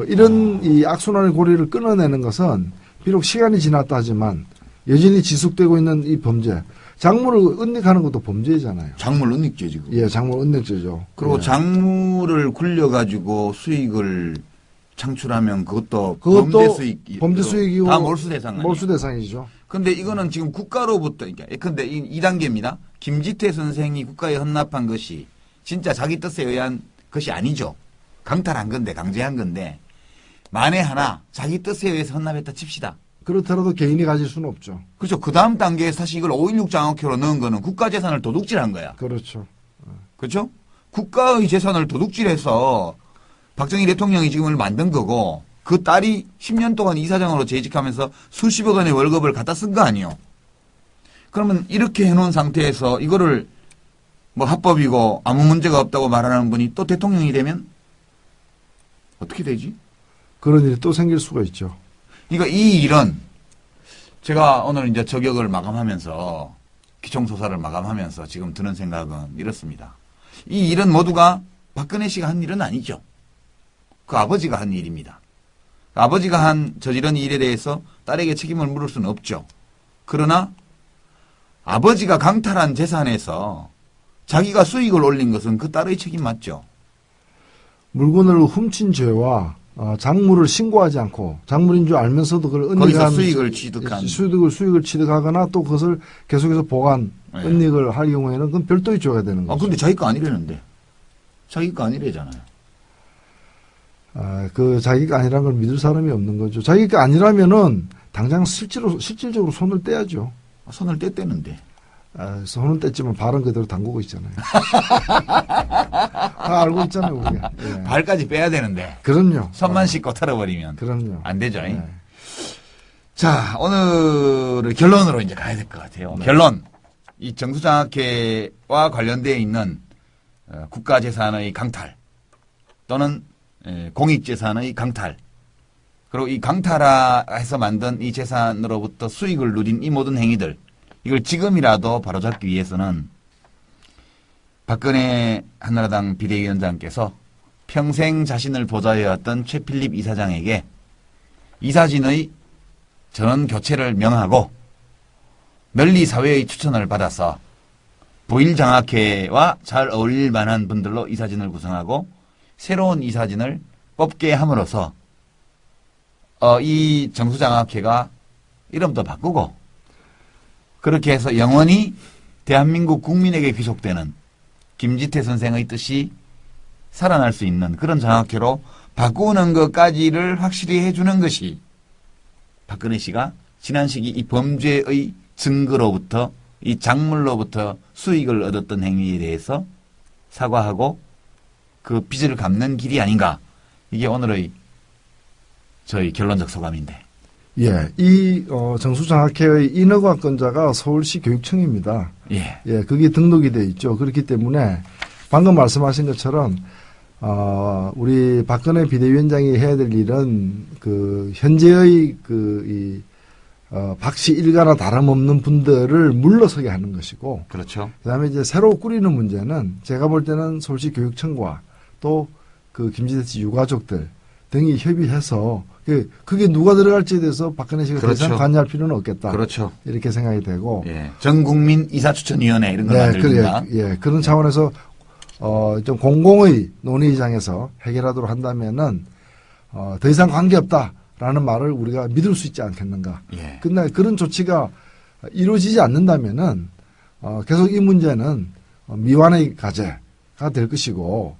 이런 이 악순환의 고리를 끊어내는 것은 비록 시간이 지났다 하지만 여전히 지속되고 있는 이 범죄 작물을 은닉하는 것도 범죄잖아요. 작물 은닉죄 지금. 예, 작물 은닉죄죠. 그리고 예. 작물을 굴려가지고 수익을 창출하면 그것도 범죄 수익. 범죄 수익이고 다 몰수 대상 아니에요? 몰수 대상이죠. 근데 이거는 지금 국가로부터, 근데 2단계입니다. 김지태 선생이 국가에 헌납한 것이 진짜 자기 뜻에 의한 것이 아니죠. 강탈한 건데, 강제한 건데, 만에 하나 자기 뜻에 의해서 헌납했다 칩시다. 그렇더라도 개인이 가질 수는 없죠. 그렇죠. 그 다음 단계에 사실 이걸 5.16 장학회로 넣은 거는 국가 재산을 도둑질한 거야. 그렇죠. 그렇죠? 국가의 재산을 도둑질해서 박정희 대통령이 지금을 만든 거고 그 딸이 10년 동안 이사장으로 재직하면서 수십억 원의 월급을 갖다 쓴 거 아니에요. 그러면 이렇게 해놓은 상태에서 이거를 뭐 합법이고 아무 문제가 없다고 말하는 분이 또 대통령이 되면 어떻게 되지? 그런 일이 또 생길 수가 있죠. 그러니까 이 일은 제가 오늘 이제 저격을 마감하면서 기총소사를 마감하면서 지금 드는 생각은 이렇습니다. 이 일은 모두가 박근혜 씨가 한 일은 아니죠. 그 아버지가 한 일입니다. 아버지가 저지른 일에 대해서 딸에게 책임을 물을 수는 없죠. 그러나 아버지가 강탈한 재산에서 자기가 수익을 올린 것은 그 딸의 책임 맞죠. 물건을 훔친 죄와 작물을 신고하지 않고 작물인 줄 알면서도 그걸 거기서 은닉한 수익을 취득한 수익을 취득하거나 또 그것을 계속해서 보관 네. 은닉을 할 경우에는 그건 별도의 죄가 되는 거죠. 근데 자기 거 아니라는데. 자기 거 아니래잖아요. 그 자기가 아니라는 걸 믿을 사람이 없는 거죠. 자기가 아니라면은 당장 실질적으로 손을 떼야죠. 손을 떼대는데. 손은 뗐지만 발은 그대로 담그고 있잖아요. 다 알고 있잖아요, 우리가. 예. 발까지 빼야 되는데. 그럼요. 손만 씻고 털어버리면. 그럼요. 안 되죠. 네. 자, 오늘 결론으로 이제 가야 될 것 같아요. 네. 결론. 이 정수장학회와 관련되어 있는 국가재산의 강탈 또는 공익재산의 강탈 그리고 이 강탈해서 만든 이 재산으로부터 수익을 누린 이 모든 행위들 이걸 지금이라도 바로잡기 위해서는 박근혜 한나라당 비대위원장께서 평생 자신을 보좌해왔던 최필립 이사장에게 이사진의 전원 교체를 명하고 널리 사회의 추천을 받아서 부일장학회와 잘 어울릴 만한 분들로 이사진을 구성하고 새로운 이사진을 뽑게 함으로써 이 정수장학회가 이름도 바꾸고 그렇게 해서 영원히 대한민국 국민에게 귀속되는 김지태 선생의 뜻이 살아날 수 있는 그런 장학회로 바꾸는 것까지를 확실히 해주는 것이 박근혜 씨가 지난 시기 이 범죄의 증거로부터 이 작물로부터 수익을 얻었던 행위에 대해서 사과하고 그 빚을 갚는 길이 아닌가 이게 오늘의 저희 결론적 소감인데. 예, 정수장학회의 인허가권자가 서울시 교육청입니다. 예. 예, 그게 등록이 돼 있죠. 그렇기 때문에 방금 말씀하신 것처럼 우리 박근혜 비대위원장이 해야 될 일은 현재의 박씨 일가나 다름없는 분들을 물러서게 하는 것이고, 그렇죠. 그다음에 이제 새로 꾸리는 문제는 제가 볼 때는 서울시 교육청과 또 김지태 씨 유가족들 등이 협의해서 그게 누가 들어갈지에 대해서 박근혜 씨가 더 이상 그렇죠. 관여할 필요는 없겠다. 그렇죠. 이렇게 생각이 되고. 예. 전국민 이사추천위원회 이런 걸 만들든가. 그런 차원에서 좀 공공의 논의장에서 해결하도록 한다면은 더 이상 관계없다라는 말을 우리가 믿을 수 있지 않겠는가. 예. 근데 그런 조치가 이루어지지 않는다면은 계속 이 문제는 미완의 과제가 될 것이고,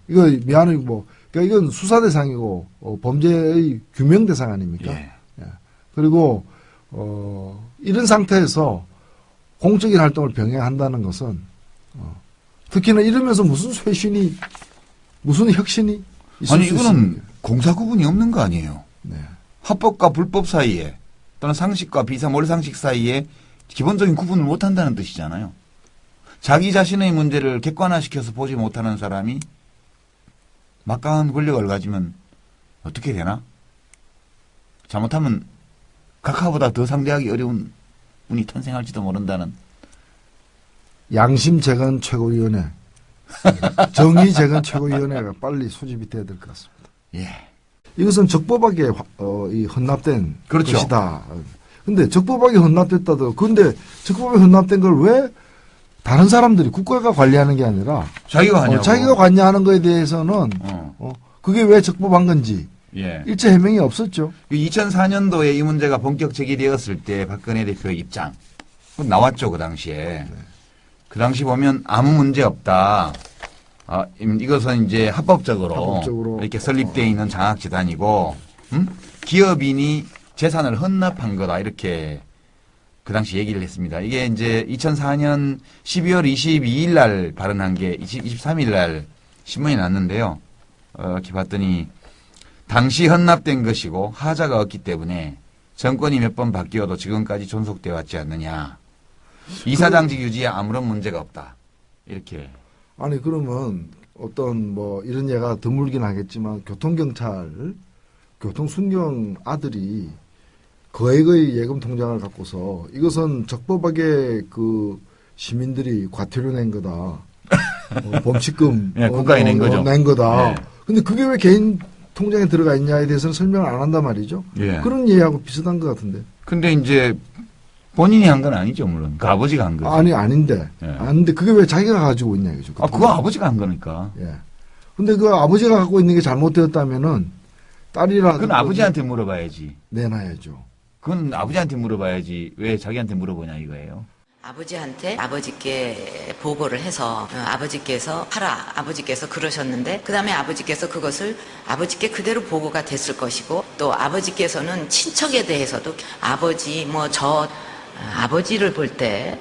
이거 미완의 그러니까 이건 수사 대상이고 범죄의 규명 대상 아닙니까? 예. 예. 그리고 이런 상태에서 공적인 활동을 병행한다는 것은 특히나 이러면서 무슨 쇄신이 무슨 혁신이 있을 아니 수 이거는 있습니까? 공사 구분이 없는 거 아니에요. 네. 합법과 불법 사이에 또는 상식과 비상몰상식 사이에 기본적인 구분을 못한다는 뜻이잖아요. 자기 자신의 문제를 객관화시켜서 보지 못하는 사람이 막강한 권력을 가지면 어떻게 되나? 잘못하면 각하보다 더 상대하기 어려운 분이 탄생할지도 모른다는. 양심 재건 최고위원회, 정의 재건 최고위원회가 빨리 소집이 돼야 될 것 같습니다. 예. 이것은 적법하게 이 헌납된 그렇죠. 것이다. 근데 적법하게 헌납됐다도 근데 적법하게 헌납된 걸 왜 다른 사람들이 국가가 관리하는 게 아니라 자기가 하냐고. 자기가 관여하는 거에 대해서는 그게 왜 적법한 건지 예. 일체 해명이 없었죠. 2004년도에 이 문제가 본격 제기되었을 때 박근혜 대표의 입장 나왔죠, 그 당시에. 그 당시 보면 아무 문제 없다. 이것은 이제 합법적으로 이렇게 설립되어 있는 장학재단이고, 기업인이 재산을 헌납한 거다. 이렇게 그 당시 얘기를 했습니다. 이게 이제 2004년 12월 22일 날 발언한 게 23일 날 신문이 났는데요. 이렇게 봤더니 당시 헌납된 것이고 하자가 없기 때문에 정권이 몇 번 바뀌어도 지금까지 존속되어 왔지 않느냐. 이사장직 유지에 아무런 문제가 없다. 이렇게. 아니 그러면 어떤 이런 예가 드물긴 하겠지만 교통경찰, 교통순경 아들이 거액의 예금 통장을 갖고서 이것은 적법하게 시민들이 과태료 낸 거다. 범칙금 네, 국가에 낸 거죠. 낸 거다. 네. 근데 그게 왜 개인 통장에 들어가 있냐에 대해서는 설명을 안 한단 말이죠. 예. 그런 예하고 비슷한 것 같은데. 근데 이제 본인이 한 건 아니죠, 물론. 그 아버지가 한 거죠. 아닌데. 예. 아닌데 그게 왜 자기가 가지고 있냐 이거죠. 그거 아버지가 한 거니까. 예. 근데 그 아버지가 갖고 있는 게 잘못되었다면은 딸이라도 그건 아버지한테 물어봐야지. 내놔야죠. 그건 아버지한테 물어봐야지. 왜 자기한테 물어보냐 이거예요. 아버지한테 아버지께 보고를 해서 아버지께서 아버지께서 그러셨는데 그 다음에 아버지께서 그것을 아버지께 그대로 보고가 됐을 것이고 또 아버지께서는 친척에 대해서도 아버지를 볼 때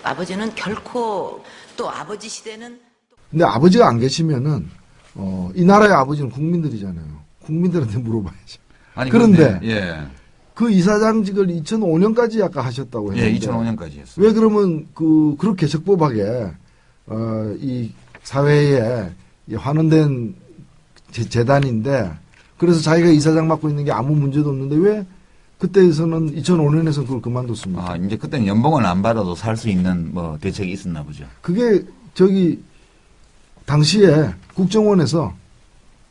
아버지는 결코 또 아버지 시대는 근데 아버지가 안 계시면은 이 나라의 아버지는 국민들이잖아요. 국민들한테 물어봐야죠. 아니 그런데 예. 그 이사장직을 2005년까지 아까 하셨다고 했는데 예, 2005년까지 했어요. 왜 그러면 그렇게 적법하게 이 사회에 환원된 재단인데 그래서 자기가 이사장 맡고 있는 게 아무 문제도 없는데 왜 그때에서는 2005년에서 그걸 그만뒀습니까? 이제 그때는 연봉을 안 받아도 살 수 있는 대책이 있었나 보죠. 그게 당시에 국정원에서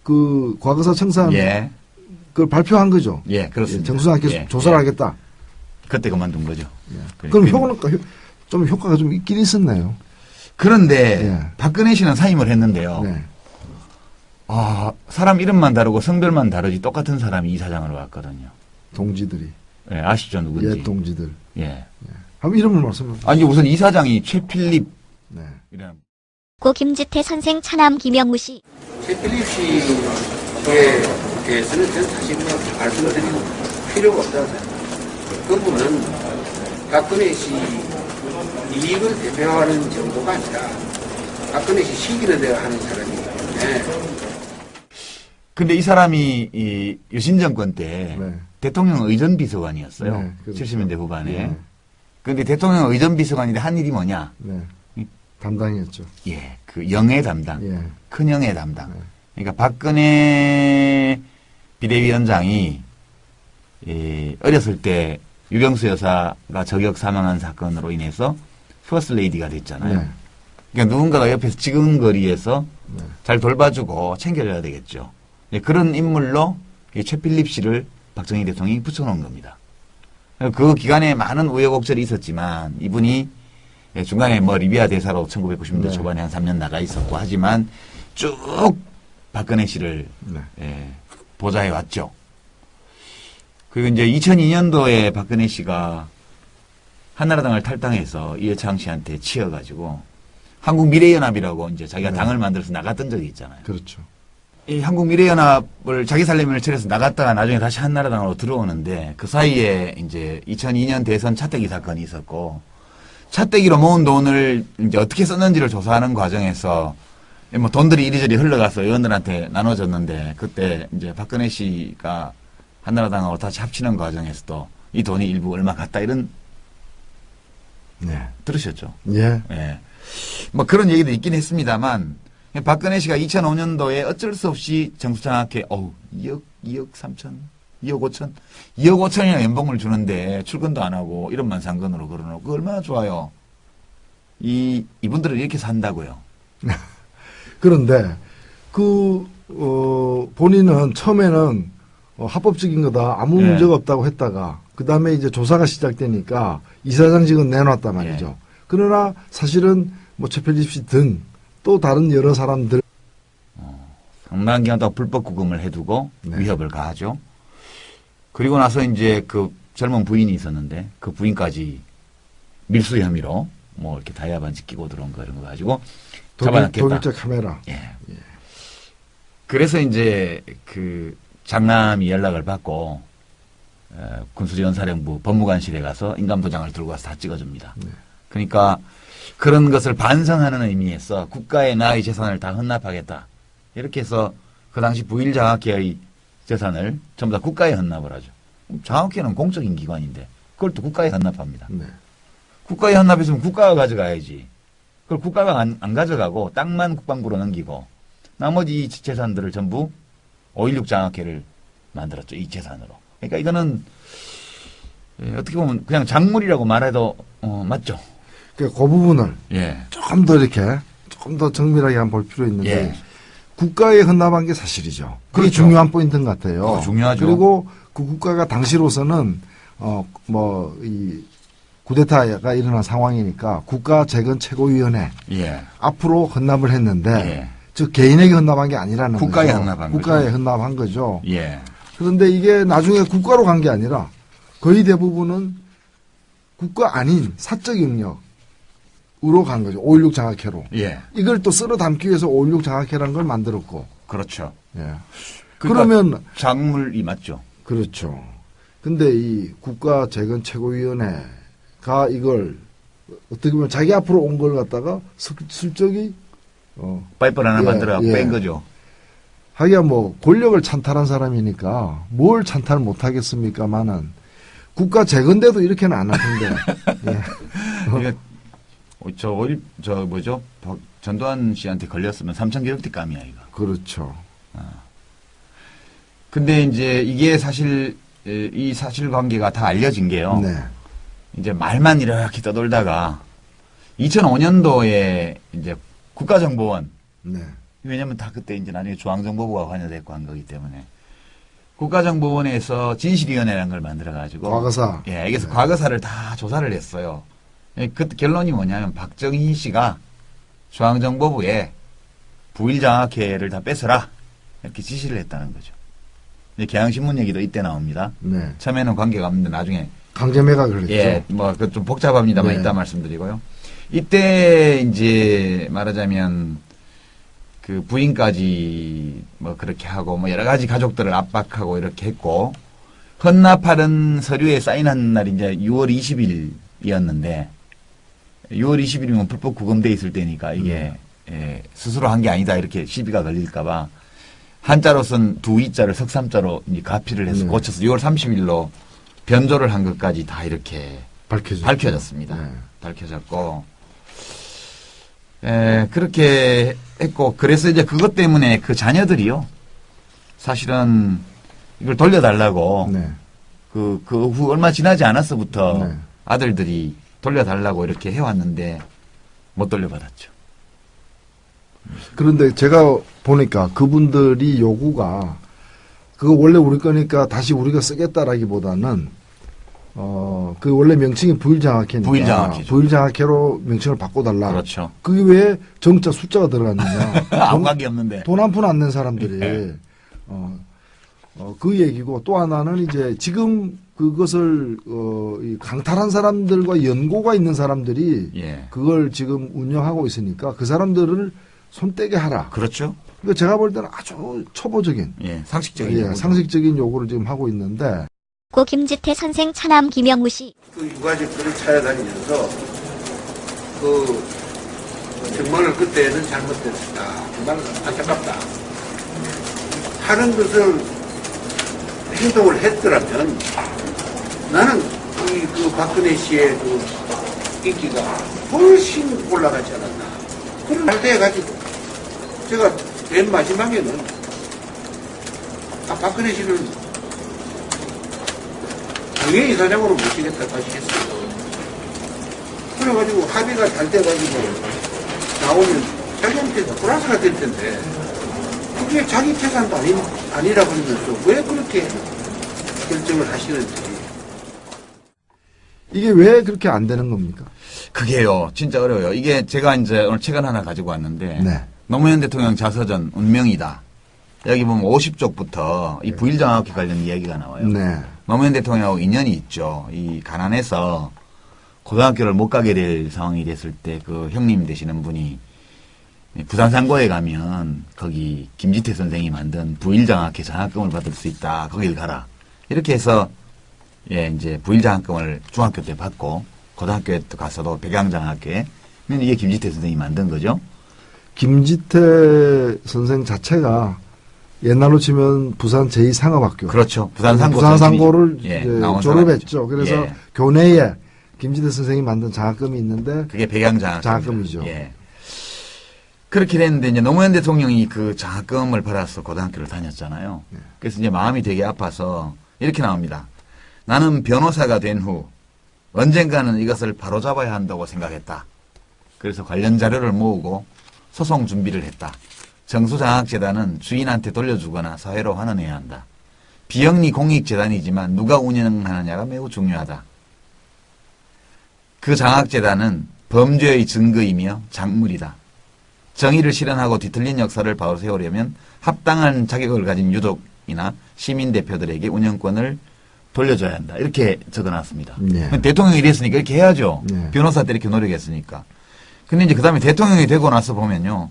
그 과거사 청산 예. 그걸 발표한 거죠. 예, 그렇습니다. 정수장학회 예, 조사를 예. 하겠다. 그때 그만둔 거죠. 예. 그럼 효과가 좀 있긴 있었네요. 그런데 예. 박근혜 씨는 사임을 했는데요. 네. 사람 이름만 다르고 성별만 다르지 똑같은 사람이 이사장을 왔거든요. 동지들이. 예, 아시죠 누군지. 옛 동지들. 예. 한번 이름을 말씀해. 아니 우선 이사장이 최필립 네. 이런. 고 김지태 선생 차남 김영우 씨. 최필립 씨에 대해서는 저는 사실 말씀을 드리는 필요가 없다고 생각합니다. 그분은 박근혜 씨 이익을 대표하는 정도가 아니라 박근혜 씨 시기는 내가 하는 사람이기 때문에 근데 이 사람이 이 유신 정권 때 네. 대통령 의전 비서관이었어요. 네, 그렇죠. 70년대 후반에. 예. 근데 대통령 의전 비서관인데 한 일이 뭐냐? 네. 담당이었죠. 예, 그 영해 담당, 예. 큰 영해 담당. 네. 그러니까 박근혜 비대위원장이 어렸을 때 유경수 여사가 저격 사망한 사건으로 인해서 퍼스트 레이디가 됐잖아요. 네. 그러니까 누군가가 옆에서 지근거리에서 네. 잘 돌봐주고 챙겨줘야 되겠죠. 예, 그런 인물로 이 최필립 씨를 박정희 대통령이 붙여놓은 겁니다. 그 기간에 많은 우여곡절이 있었지만 이분이 예, 중간에 뭐 리비아 대사로 1990년대 네. 초반에 한 3년 나가 있었고 하지만 쭉 박근혜 씨를 네. 예, 보좌해 왔죠. 그리고 이제 2002년도에 박근혜 씨가 한나라당을 탈당해서 이해창 씨한테 치여가지고 한국미래연합이라고 이제 자기가 네. 당을 만들어서 나갔던 적이 있잖아요. 그렇죠. 이 한국미래연합을 자기 살림을 차려서 나갔다가 나중에 다시 한나라당으로 들어오는데 그 사이에 이제 2002년 대선 차떼기 사건이 있었고 차떼기로 모은 돈을 이제 어떻게 썼는지를 조사하는 과정에서 뭐 돈들이 이리저리 흘러가서 의원들한테 나눠졌는데 그때 이제 박근혜 씨가 한나라당하고 다시 합치는 과정에서도 이 돈이 일부 얼마 갔다 이런 네. 들으셨죠? 예. 예. 뭐 그런 얘기도 있긴 했습니다만 박근혜 씨가 2005년도에 어쩔 수 없이 정수장학회 2억 3천 2억 5천 2억 5천이나 연봉을 주는데 출근도 안 하고 1원만 상근으로 걸어놓고 그거 얼마나 좋아요. 이분들은 이렇게 산다고요. 그런데 본인은 처음에는 합법적인 거다 아무 예. 문제가 없다고 했다가 그 다음에 이제 조사가 시작되니까 이사장직은 내놨단 말이죠. 예. 그러나 사실은 뭐 최필립 씨 등 또 다른 여러 사람들 상당한 기간 동안 불법 구금을 해두고 네. 위협을 가하죠. 그리고 나서 이제 그 젊은 부인이 있었는데 그 부인까지 밀수 혐의로 뭐 이렇게 다이아 반지 끼고 들어온 거 이런 거 가지고 잡아놨겠다. 독일제 카메라. 예. 그래서 이제 그 장남이 연락을 받고 군수지원사령부 법무관실에 가서 인감도장을 들고 와서 다 찍어줍니다. 네. 그러니까 그런 것을 반성하는 의미에서 국가에 나의 재산을 다 헌납하겠다. 이렇게 해서 그 당시 부일장학회의 재산을 전부 다 국가에 헌납을 하죠. 장학회는 공적인 기관인데 그걸 또 국가에 헌납합니다. 네. 국가에 헌납했으면 국가가 가져가야지. 그걸 국가가 안 가져가고 땅만 국방부로 넘기고 나머지 이 재산들을 전부 5.16 장학회를 만들었죠. 이 재산으로. 그러니까 이거는 어떻게 보면 그냥 작물이라고 말해도 맞죠. 그 부분을 예. 조금 더 정밀하게 한번 볼 필요 있는데 예. 국가에 헌납한 게 사실이죠. 그게 그렇죠. 중요한 포인트인 것 같아요. 그거 중요하죠. 그리고 그 국가가 당시로서는 이 쿠데타가 일어난 상황이니까 국가 재건 최고위원회 예. 앞으로 헌납을 했는데 예. 즉 개인에게 헌납한 게 아니라는 국가에 거죠. 헌납한 국가에 거죠. 헌납한 거죠. 예. 그런데 이게 나중에 국가로 간 게 아니라 거의 대부분은 국가 아닌 사적 영역으로 간 거죠. 5.16 장학회로. 예. 이걸 또 쓸어 담기 위해서 5.16 장학회라는 걸 만들었고. 그렇죠. 예. 그러니까 그러면 작물이 맞죠. 그렇죠. 근데 이 국가 재건 최고위원회가 이걸 어떻게 보면 자기 앞으로 온 걸 갖다가 슬쩍이 파이프를 하나 예, 만들어 예. 뺀 거죠. 하기야 뭐 권력을 찬탈한 사람이니까 뭘 찬탈 못 하겠습니까마는 국가 재건대도 이렇게는 안 할 텐데. 예. 그러니까 전두환 씨한테 걸렸으면 3,000개월대 감이야 이거. 그렇죠. 근데 이제 이게 사실 이 사실관계가 다 알려진 게요. 네. 이제 말만 이렇게 떠돌다가 2005년도에 이제 국가정보원 네. 왜냐면 다 그때 이제 나중에 중앙정보부가 관여됐고 한 거기 때문에 국가정보원에서 진실위원회라는 걸 만들어가지고 과거사. 예, 여기서 네. 과거사를 다 조사를 했어요. 예, 그 결론이 뭐냐면 박정희 씨가 중앙정보부에 부일장학회를 다 뺏어라 이렇게 지시를 했다는 거죠. 이제 경향신문 얘기도 이때 나옵니다. 네. 처음에는 관계가 없는데 나중에 강제매가 그랬죠. 예, 뭐 그 좀 복잡합니다만 네. 이따 말씀드리고요. 이때 이제 말하자면 그 부인까지 뭐 그렇게 하고 뭐 여러 가지 가족들을 압박하고 이렇게 했고 헌납하는 서류에 사인한 날이 이제 6월 20일이었는데 6월 20일이면 불법 구금돼 있을 때니까 이게 스스로 한 게 아니다 이렇게 시비가 걸릴까봐 한자로 쓴 두 이자를 석삼자로 이제 가피를 해서 네. 고쳐서 6월 30일로 변조를 한 것까지 다 이렇게 밝혀졌습니다. 네. 밝혀졌고, 그렇게 했고, 그래서 이제 그것 때문에 그 자녀들이요, 사실은 이걸 돌려달라고, 네. 그 후 얼마 지나지 않았서부터 네. 아들들이 돌려달라고 이렇게 해왔는데, 못 돌려받았죠. 그런데 제가 보니까 그분들이 요구가 그거 원래 우리 거니까 다시 우리가 쓰겠다라기보다는 그 원래 명칭이 부일장학회니까 부일장학회죠. 부일장학회로 명칭을 바꿔달라. 그렇죠. 그게 왜 정자 숫자가 들어갔느냐. 아무 관계 없는데. 돈 한 푼 안 낸 사람들이 그 얘기고 또 하나는 이제 지금 그것을 이 강탈한 사람들과 연고가 있는 사람들이 예. 그걸 지금 운영하고 있으니까 그 사람들을 손떼게 하라. 그렇죠. 그러니까 제가 볼 때는 아주 초보적인 예, 상식적인. 예, 요구죠. 상식적인 요구를 지금 하고 있는데 고 김지태 선생 차남 김영우 씨. 그 유가족들을 찾아다니면서 그 정말 그때는 잘못됐다. 정말 안타깝다. 하는 것을 행동을 했더라면 나는 그 박근혜 씨의 그 인기가 훨씬 올라가지 않았나. 그럴 때 가지고 제가 맨 마지막에는 박근혜 씨를 당연히 이사장으로 모시겠다까지 했어요. 그래가지고 합의가 잘 돼가지고 나오면 자기한테 플러스가 될 텐데 그게 자기 재산도 아니라고 하면서 왜 그렇게 결정을 하시는지. 이게 왜 그렇게 안 되는 겁니까? 그게요, 진짜 어려워요. 이게 제가 이제 오늘 책을 하나 가지고 왔는데, 네. 노무현 대통령 자서전 운명이다. 여기 보면 50쪽부터 이 부일장학회 관련 이야기가 나와요. 네. 노무현 대통령하고 인연이 있죠. 이 가난해서 고등학교를 못 가게 될 상황이 됐을 때 그 형님 되시는 분이 부산상고에 가면 거기 김지태 선생이 만든 부일장학회 장학금을 받을 수 있다. 거길 가라. 이렇게 해서 예, 이제 부일장학금을 중학교 때 받고 고등학교에 또 가서도 백양장학회 이게 김지태 선생이 만든 거죠. 김지태 선생 자체가 옛날로 치면 부산 제2상업학교. 그렇죠. 부산상고 부산상고를 예, 이제 나온 졸업했죠. 사람이죠. 그래서 예. 교내에 김지태 선생이 만든 장학금이 있는데 그게 백양장학금. 장학금이죠. 예. 그렇게 됐는데 이제 노무현 대통령이 그 장학금을 받아서 고등학교를 다녔잖아요. 그래서 이제 마음이 되게 아파서 이렇게 나옵니다. 나는 변호사가 된 후 언젠가는 이것을 바로잡아야 한다고 생각했다. 그래서 관련 자료를 모으고 소송 준비를 했다. 정수장학재단은 주인한테 돌려주거나 사회로 환원해야 한다. 비영리 공익재단이지만 누가 운영하느냐가 매우 중요하다. 그 장학재단은 범죄의 증거이며 작물이다. 정의를 실현하고 뒤틀린 역사를 바로 세우려면 합당한 자격을 가진 유족이나 시민대표들에게 운영권을 돌려줘야 한다. 이렇게 적어놨습니다. 네. 대통령이 이랬으니까 이렇게 해야죠. 네. 변호사 때 이렇게 노력했으니까. 근데 이제 그 다음에 대통령이 되고 나서 보면요.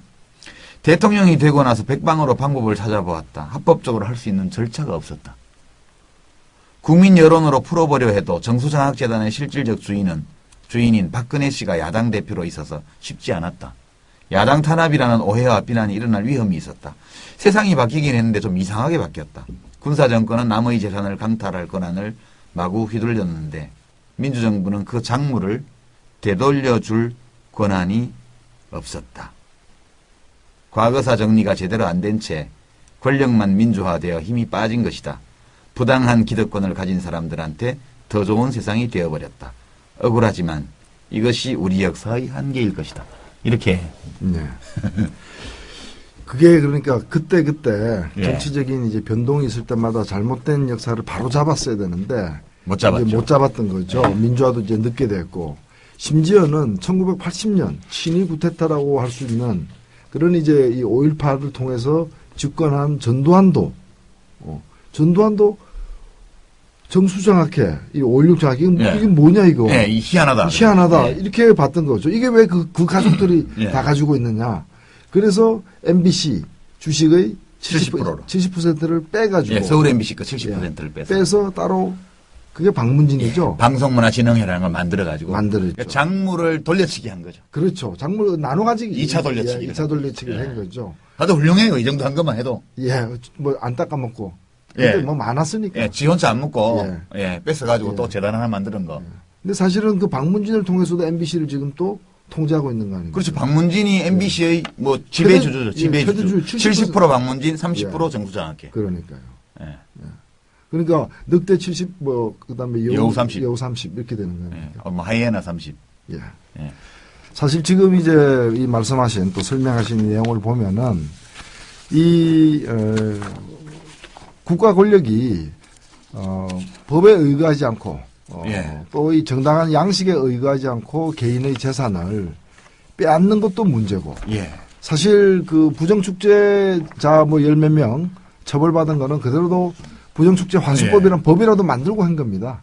대통령이 되고 나서 백방으로 방법을 찾아보았다. 합법적으로 할 수 있는 절차가 없었다. 국민 여론으로 풀어보려 해도 정수장학재단의 실질적 주인인 박근혜 씨가 야당 대표로 있어서 쉽지 않았다. 야당 탄압이라는 오해와 비난이 일어날 위험이 있었다. 세상이 바뀌긴 했는데 좀 이상하게 바뀌었다. 군사정권은 남의 재산을 강탈할 권한을 마구 휘둘렸는데 민주정부는 그 작물을 되돌려줄 권한이 없었다. 과거사 정리가 제대로 안 된 채 권력만 민주화되어 힘이 빠진 것이다. 부당한 기득권을 가진 사람들한테 더 좋은 세상이 되어버렸다. 억울하지만 이것이 우리 역사의 한계일 것이다. 이렇게. 네. 그게 그러니까 그때 예. 정치적인 이제 변동이 있을 때마다 잘못된 역사를 바로 잡았어야 되는데 못 잡았죠. 이제 못 잡았던 거죠. 민주화도 이제 늦게 됐고 심지어는 1980년 친위 구테타라고 할 수 있는 그런 이제 이 5.18을 통해서 집권한 전두환도 정수장학회, 이 5.16 장학회, 예. 이게 뭐냐, 이거. 예, 희한하다. 희한하다. 예. 이렇게 봤던 거죠. 이게 왜 그 가족들이 예. 다 가지고 있느냐. 그래서 MBC 주식의 70%로. 70%를 빼가지고. 예, 서울 MBC 거 70%를 뺐어요. 빼서 따로 그게 방문진이죠. 방송문화진흥회라는 걸 만들어가지고. 만들었죠. 그러니까 작물을 돌려치기 한 거죠. 그렇죠. 작물 나눠 가지기. 2차 돌려치기를 2차 돌려치기를 예. 한 거죠. 다들 훌륭해요. 이 정도 한 것만 해도. 예, 뭐 안 닦아 먹고. 근데 예. 뭐 많았으니까. 예, 지 혼자 안 먹고, 예, 뺏어가지고 예. 또 재단 하나 만드는 거. 근데 사실은 그 방문진을 통해서도 MBC를 지금 또 통제하고 있는 거 아닙니까? 그렇죠. 방문진이 MBC의 뭐 지배주주죠. 지배주주. 최대주 70% 방문진, 30% 정수장학회. 그러니까요. 예. 그러니까 늑대 70, 뭐 그다음에 여우 30. 여우 30 이렇게 되는 거예요. 예. 뭐 하이에나 30. 예. 예. 사실 지금 이제 이 말씀하신 또 설명하신 내용을 보면은 이 국가 권력이 법에 의거하지 않고 예. 또 이 정당한 양식에 의거하지 않고 개인의 재산을 빼앗는 것도 문제고 예. 사실 그 부정축제자 뭐 열 몇 명 처벌받은 거는 그대로도 부정축제 환수법이라는 법이라도 만들고 한 겁니다.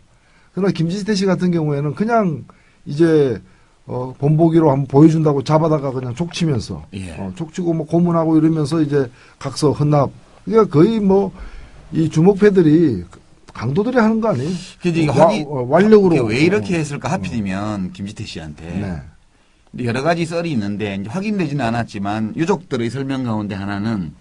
그러나 김지태 씨 같은 경우에는 그냥 이제 본보기로 한번 보여준다고 잡아다가 그냥 족치면서 예. 족치고 뭐 고문하고 이러면서 이제 각서 헌납 그러니까 거의 뭐 이 주목패들이 강도들이 하는 거 아니에요? 근데 이게 완력으로 왜 이렇게 했을까 하필이면 김지태 씨한테 네. 여러 가지 썰이 있는데 이제 확인되지는 않았지만 유족들의 설명 가운데 하나는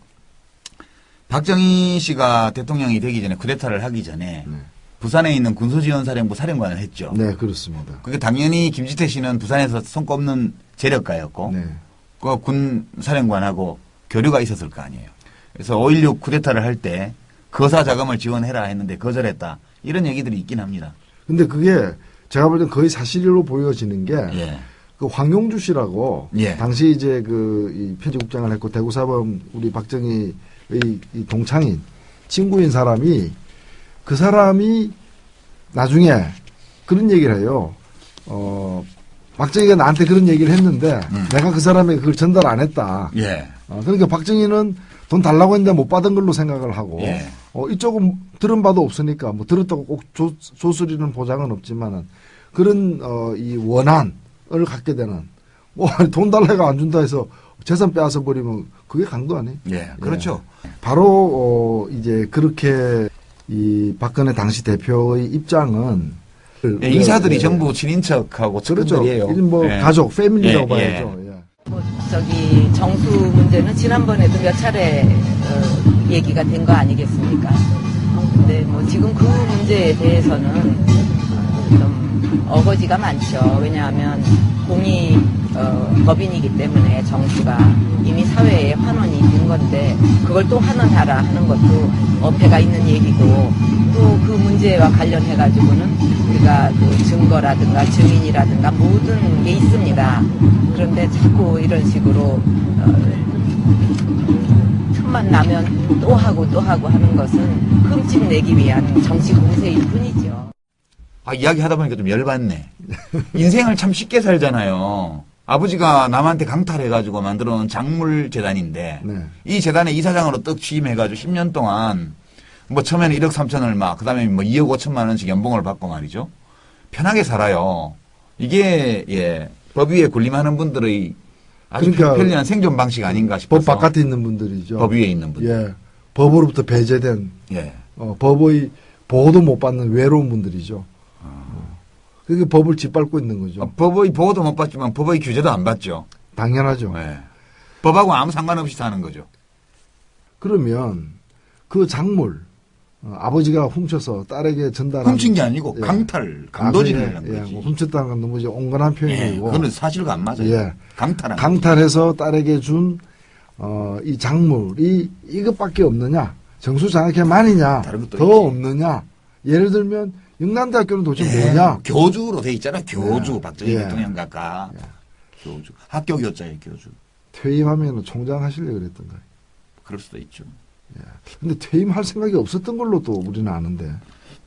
박정희 씨가 대통령이 되기 전에 쿠데타를 하기 전에 네. 부산에 있는 군소지원사령부 사령관을 했죠. 네, 그렇습니다. 그게 당연히 김지태 씨는 부산에서 손꼽는 재력가였고 네. 그 군 사령관하고 교류가 있었을 거 아니에요. 그래서 5.16 쿠데타를 할 때 거사 자금을 지원해라 했는데 거절했다. 이런 얘기들이 있긴 합니다. 근데 그게 제가 볼 땐 거의 사실로 보여지는 게 예. 그 황용주 씨라고 예. 당시 이제 이 편집국장을 했고 대구사범 우리 박정희의 이 동창인 친구인 사람이 그 사람이 나중에 그런 얘기를 해요. 박정희가 나한테 그런 얘기를 했는데 내가 그 사람에게 그걸 전달 안 했다. 예. 그러니까 박정희는 돈 달라고 했는데 못 받은 걸로 생각을 하고 예. 이쪽은 들은 바도 없으니까 뭐 들었다고 꼭 줬으리는 보장은 없지만은 그런 이 원한을 갖게 되는 뭐 돈 달라고 안 준다 해서 재산 빼앗아 버리면 그게 강도 아니에요? 예. 그렇죠. 바로 이제 그렇게 이 박근혜 당시 대표의 입장은 예, 인사들이 전부 친인척하고 그렇죠. 측근들이에요. 뭐 예. 가족, 패밀리라고 예, 봐야죠. 예. 뭐 정수 문제는 지난번에도 몇 차례 얘기가 된 거 아니겠습니까? 근데 뭐 지금 그 문제에 대해서는 좀 어거지가 많죠. 왜냐하면 공이 법인이기 때문에 정수가 이미 사회에 환원이 된 건데 그걸 또 환원하라 하는 것도 어폐가 있는 얘기고 또 그 문제와 관련해 가지고는 우리가 그 증거라든가 증인이라든가 모든 게 있습니다. 그런데 자꾸 이런 식으로 틈만 나면 또 하고 하는 것은 흠집 내기 위한 정치 공세일 뿐이죠. 아, 이야기하다 보니까 좀 열받네. 인생을 참 쉽게 살잖아요. 아버지가 남한테 강탈해가지고 만들어 놓은 작물재단인데, 네. 이 재단의 이사장으로 떡 취임해가지고 10년 동안, 뭐 처음에는 1억 3천 얼마, 그 다음에 뭐 2억 5천만 원씩 연봉을 받고 말이죠. 편하게 살아요. 이게, 예, 법 위에 군림하는 분들의 아주 그러니까 편리한 생존 방식 아닌가 싶어서. 법 바깥에 있는 분들이죠. 법 위에 있는 분들. 예. 법으로부터 배제된 예. 법의 보호도 못 받는 외로운 분들이죠. 그게 법을 짓밟고 있는 거죠. 법의 보호도 못 받지만 법의 규제도 안 받죠. 당연하죠. 예. 법하고 아무 상관없이 사는 거죠. 그러면 그 작물 아버지가 훔쳐서 딸에게 전달한 훔친 게 아니고 예. 강도질을 한 거지. 뭐 훔쳤다는 건 너무 이제 온건한 예, 표현이고 그거는 사실과 안 맞아요. 예. 강탈한 거. 강탈해서 딸에게 준 이 작물이 이것밖에 없느냐? 정수장학회만이냐? 다른 것도 더 있지. 없느냐? 예를 들면 영남대학교는 도대체 예, 뭐냐? 교주로 돼 있잖아. 교주. 예. 박정희 예. 대통령 각각. 교주. 학교 교자예요, 교주. 퇴임하면 총장 하시려고 그랬던 거예요. 그럴 수도 있죠. 근데 퇴임할 생각이 없었던 걸로 또 우리는 아는데.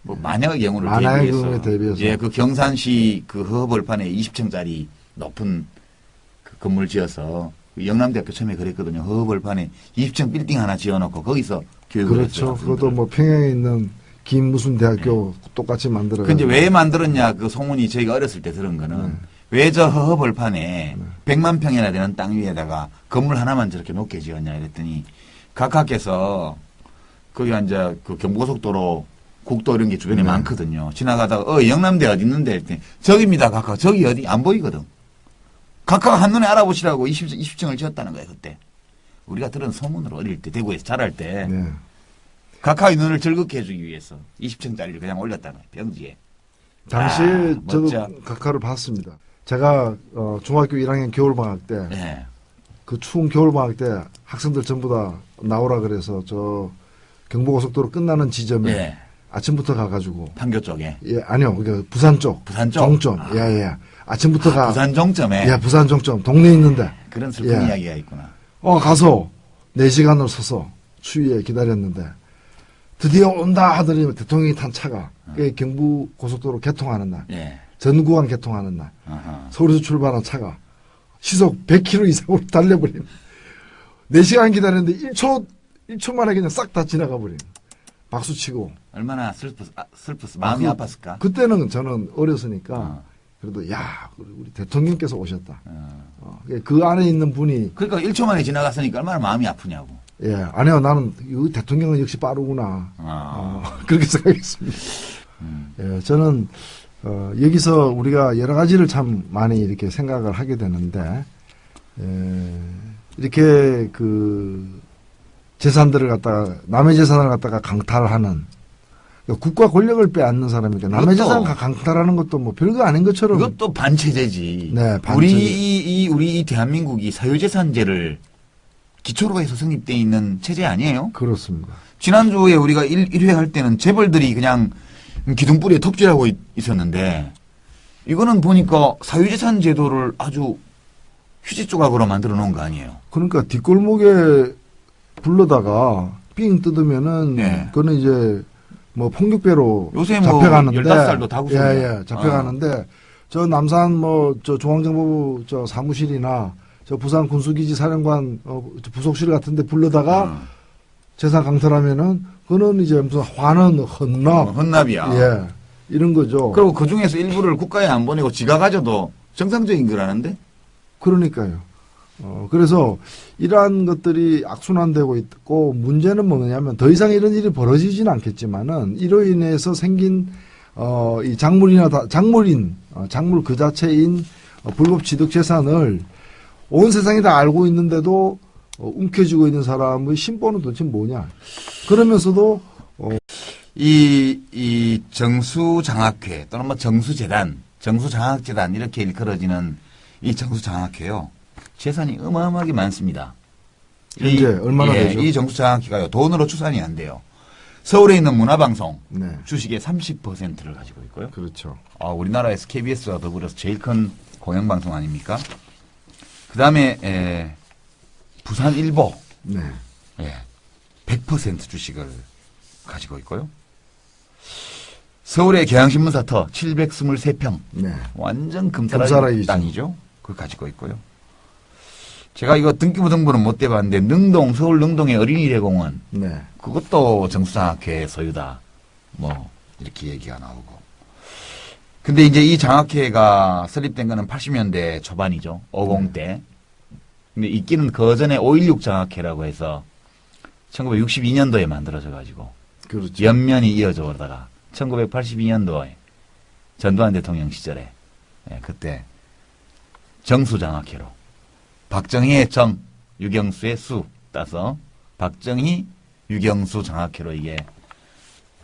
뭐 만약의 경우를 만약의 대비해서, 경우에 대비해서. 예, 그 경산시 그 허허벌판에 20층짜리 높은 그 건물 지어서 그 영남대학교 처음에 그랬거든요. 허허벌판에 20층 빌딩 하나 지어놓고 거기서 교육을 그렇죠. 했어요. 그것도 뭐 평양에 있는 김 무슨 대학교 똑같이 만들어. 그 이제 왜 만들었냐 그 소문이 저희가 어렸을 때 들은 거는 왜 저 허허벌판에 100만 평이나 되는 땅 위에다가 건물 하나만 저렇게 높게 지었냐 이랬더니 각하께서 거기 이제 그 경부고속도로 국도 이런 게 주변에 네. 많거든요. 지나가다가 영남대 어디 있는데 했더니 저기입니다. 각각 저기 어디 안 보이거든. 각각 한눈에 알아보시라고 20층을 지었다는 거예요. 그때 우리가 들은 소문으로 어릴 때 대구에서 자랄 때 네. 각하의 눈을 즐겁게 해주기 위해서 20층짜리를 그냥 올렸다는 거예요. 병지에. 당시에 저도 멋져. 각하를 봤습니다. 제가 중학교 1학년 겨울방학 때 네. 그 추운 겨울방학 때 학생들 전부 다 나오라 그래서 저 경부고속도로 끝나는 지점에 네. 아침부터 가가지고 판교 쪽에. 예 아니요 그 부산 쪽 부산 쪽? 종점 아. 예예 아침부터 가 부산 종점에 예 부산 종점 동네 에 있는데 그런 슬픈 예. 이야기가 있구나. 가서 4시간을 서서 추위에 기다렸는데 드디어 온다 하더니 대통령이 탄 차가 그 경부고속도로 개통하는 날 예. 전구간 개통하는 날 아하. 서울에서 출발한 차가 시속 100km 이상으로 달려버린 4시간 기다렸는데 1초 만에 그냥 싹 다 지나가 버린 박수치고 얼마나 슬펐어. 마음이 아팠을까? 그때는 저는 어렸으니까 어. 그래도 야 우리 대통령께서 오셨다. 어. 그 안에 있는 분이 그러니까 1초 만에 지나갔으니까 얼마나 마음이 아프냐고. 예 아니요 나는 이 대통령은 역시 빠르구나. 그렇게 생각했습니다. 예, 저는 여기서 우리가 여러 가지를 참 많이 이렇게 생각을 하게 되는데 이렇게 그 재산들을 갖다가 남의 재산을 갖다가 강탈하는 그러니까 국가 권력을 빼앗는 사람이니까 남의 그것도- 재산을 강탈하는 것도 뭐 별거 아닌 것처럼 이것도 반체제지. 네, 반체제. 우리 이 대한민국이 사유재산제를 기초로 해서 성립되어 있는 체제 아니에요? 그렇습니다. 지난주에 우리가 1회 할 때는 재벌들이 그냥 기둥뿌리에 톱질하고 있었는데 이거는 보니까 사유재산 제도를 아주 휴지 조각으로 만들어 놓은 거 아니에요? 그러니까 뒷골목에 불러다가 삥 뜯으면은 네. 그거는 이제 뭐 폭력배로 요새 뭐 잡혀가는데 15살도 다구속이야. 예, 잡혀가는데 저 남산 뭐 저 중앙정보부 저 사무실이나 저 부산 군수기지 사령관 저 부속실 같은데 불러다가 재산 강탈하면은 그거는 이제 무슨 화는 헌납 헌납이야. 예 이런 거죠. 그리고 그 중에서 일부를 국가에 안 보내고 지가 가져도 정상적인 거라는데? 그러니까요. 그래서 이러한 것들이 악순환되고 있고 문제는 뭐냐면 더 이상 이런 일이 벌어지지는 않겠지만은 이로 인해서 생긴 이 작물 그 자체인 불법 취득 재산을 온 세상이 다 알고 있는데도 움켜쥐고 있는 사람의 심보는 도대체 뭐냐. 그러면서도 이 정수장학회 또는 뭐 정수재단, 정수장학재단 이렇게 일컬어지는 이 정수장학회요. 재산이 어마어마하게 많습니다. 현재 얼마나 되죠? 이 정수장학회가요. 돈으로 추산이 안 돼요. 서울에 있는 문화방송 네. 주식의 30%를 가지고 있고요. 그렇죠. 우리나라에서 KBS와 더불어서 제일 큰 공영방송 아닙니까? 그 다음에 부산일보 네. 100% 주식을 가지고 있고요. 서울의 경향신문사터 723평 네. 완전 금사라기죠. 금사라기 땅이죠. 그걸 가지고 있고요. 제가 이거 등기부등본은 못 대봤는데 능동 서울 능동의 어린이대공원 네. 그것도 정수장학회 소유다. 뭐 이렇게 얘기가 나오고. 근데 이제 이 장학회가 설립된 거는 80년대 초반이죠. 50대. 근데 있기는 그 전에 5.16 장학회라고 해서 1962년도에 만들어져 가지고 그렇죠. 연면이 이어져 오다가 1982년도에 전두환 대통령 시절에 그때 정수장학회로 박정희의 정, 유경수의 수 따서 박정희, 유경수 장학회로 이게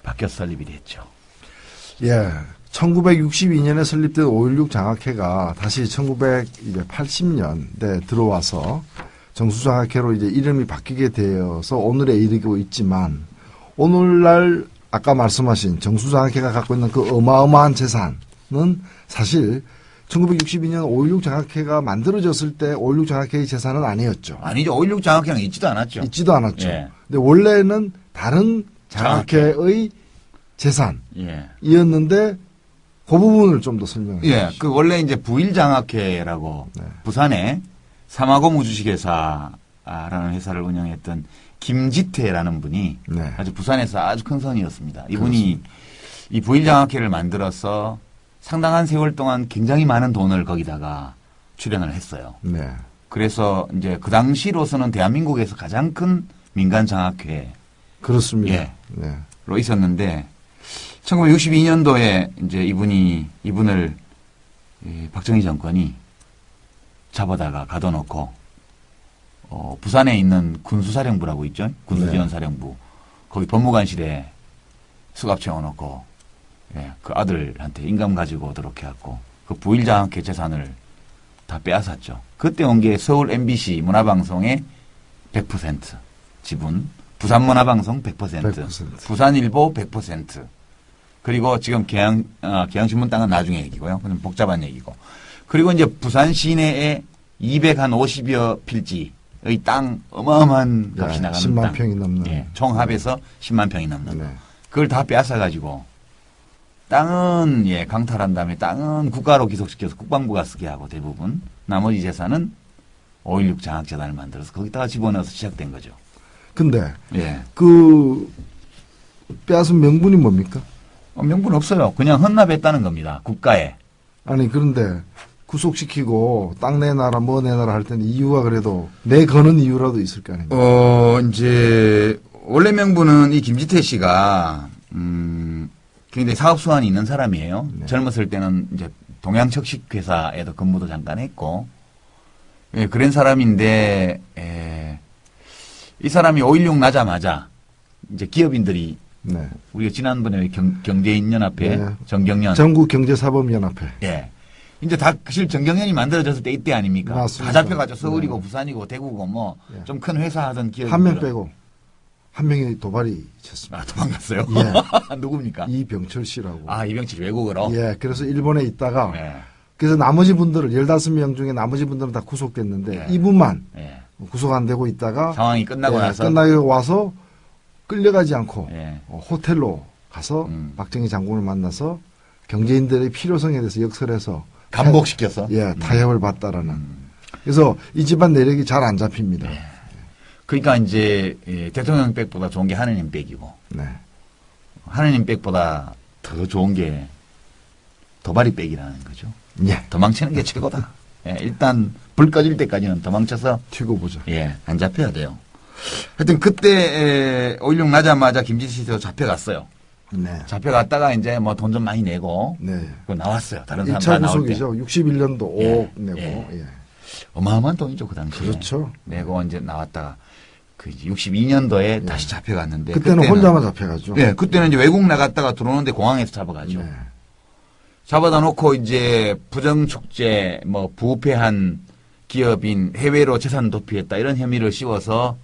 바뀌어 설립이 됐죠. 예. 1962년에 설립된 5.16 장학회가 다시 1980년대 들어와서 정수장학회로 이제 이름이 바뀌게 되어서 오늘에 이르고 있지만 오늘날 아까 말씀하신 정수장학회가 갖고 있는 그 어마어마한 재산은 사실 1962년 5.16 장학회가 만들어졌을 때 5.16 장학회의 재산은 아니었죠. 아니죠. 5.16 장학회는 있지도 않았죠. 있지도 않았죠. 예. 근데 원래는 다른 장학회의 재산이었는데 그 부분을 좀 더 설명해 예, 주시죠. 그 원래 이제 부일장학회라고 네. 부산에 사마고무 주식회사라는 회사를 운영했던 김지태라는 분이 네. 아주 부산에서 아주 큰 선이었습니다. 이분이 이 부일장학회를 만들어서 상당한 세월 동안 굉장히 많은 돈을 거기다가 출연을 했어요. 네. 그래서 이제 그 당시로서는 대한민국에서 가장 큰 민간 장학회로 그렇습니다. 예. 네. 있었는데 1962년도에 이제 이분을 박정희 정권이 잡아다가 가둬놓고 부산에 있는 군수사령부라고 있죠. 군수지원사령부. 거기 법무관실에 수갑 채워놓고 그 아들한테 인감 가지고 오도록 해갖고 그 부일장학회 재산을 다 빼앗았죠. 그때 온 게 서울 MBC 문화방송의 100% 지분, 부산문화방송 100%, 100%. 부산일보 100%, 그리고 지금 계양신문 땅은 나중에 얘기고요. 그건 복잡한 얘기고. 그리고 이제 부산 시내에 250여 필지의 땅 어마어마한 값이 네, 나가는 10만 땅. 평이 넘는. 예, 총 합해서 10만 평이 넘는. 네. 그걸 다 빼앗아가지고 땅은 강탈한 다음에 땅은 국가로 기속시켜서 국방부가 쓰게 하고 대부분 나머지 재산은 5.16 장학재단을 만들어서 거기다가 집어넣어서 시작된 거죠. 근데 예. 그 빼앗은 명분이 뭡니까? 명분 없어요. 그냥 헌납했다는 겁니다. 국가에. 아니 그런데 구속시키고 땅 내놔라 뭐 내놔라 할 때는 이유가 그래도 내 거는 이유라도 있을 거 아닙니까? 이제 원래 명분은 이 김지태 씨가 굉장히 사업 수완이 있는 사람이에요. 네. 젊었을 때는 이제 동양척식회사에도 근무도 잠깐 했고, 그런 사람인데 이 사람이 5.16 나자마자 이제 기업인들이 네. 우리가 지난번에 경제인연합회 네. 정경련 전국경제사범연합회. 예. 이제 다 사실 정경련이 만들어졌을 때 이때 아닙니까? 맞습니다. 다 잡혀가지고 서울이고 네. 부산이고 대구고 뭐 예. 좀 큰 회사 하던 기업 한 명 빼고 한 명이 도발이 쳤습니다. 도망갔어요. 누굽니까? 이병철 씨라고. 이병철 외국어로. 예, 그래서 일본에 있다가 예. 그래서 나머지 분들을 15명 중에 나머지 분들은 다 구속됐는데 예. 이분만 예. 구속 안 되고 있다가 상황이 끝나고 예, 나서 끝나고 와서 끌려가지 않고 예. 호텔로 가서 박정희 장군을 만나서 경제인들의 필요성에 대해서 역설해서 감복시켜서. 타협을 받다라는. 그래서 이 집안 내력이 잘 안 잡힙니다. 그러니까 이제 대통령 백보다 좋은 게 하느님 백이고 네. 하느님 백보다 더 좋은 게 도발이 백이라는 거죠. 예. 도망치는 게 최고다. 일단 불 꺼질 때까지는 도망쳐서 튀고 보죠. 안 잡혀야 돼요. 하여튼 그때 5.16 나자마자 김지태 씨도 잡혀갔어요. 네. 잡혀갔다가 이제 뭐 돈 좀 많이 내고 네. 그 나왔어요. 다른 사람 1차 다 나올 때. 구속이죠. 61년도 5억 예. 내고. 예. 예. 어마어마한 돈이죠 그 당시에. 그렇죠. 내고 이제 나왔다가 그 62년도에 다시 잡혀갔는데 그때는 혼자만 잡혀가죠. 예, 그때는 이제 외국 나갔다가 들어오는데 공항에서 잡아가죠. 네. 잡아다 놓고 이제 부정축제 뭐 부패한 기업인 해외로 재산 도피했다 이런 혐의를 씌워서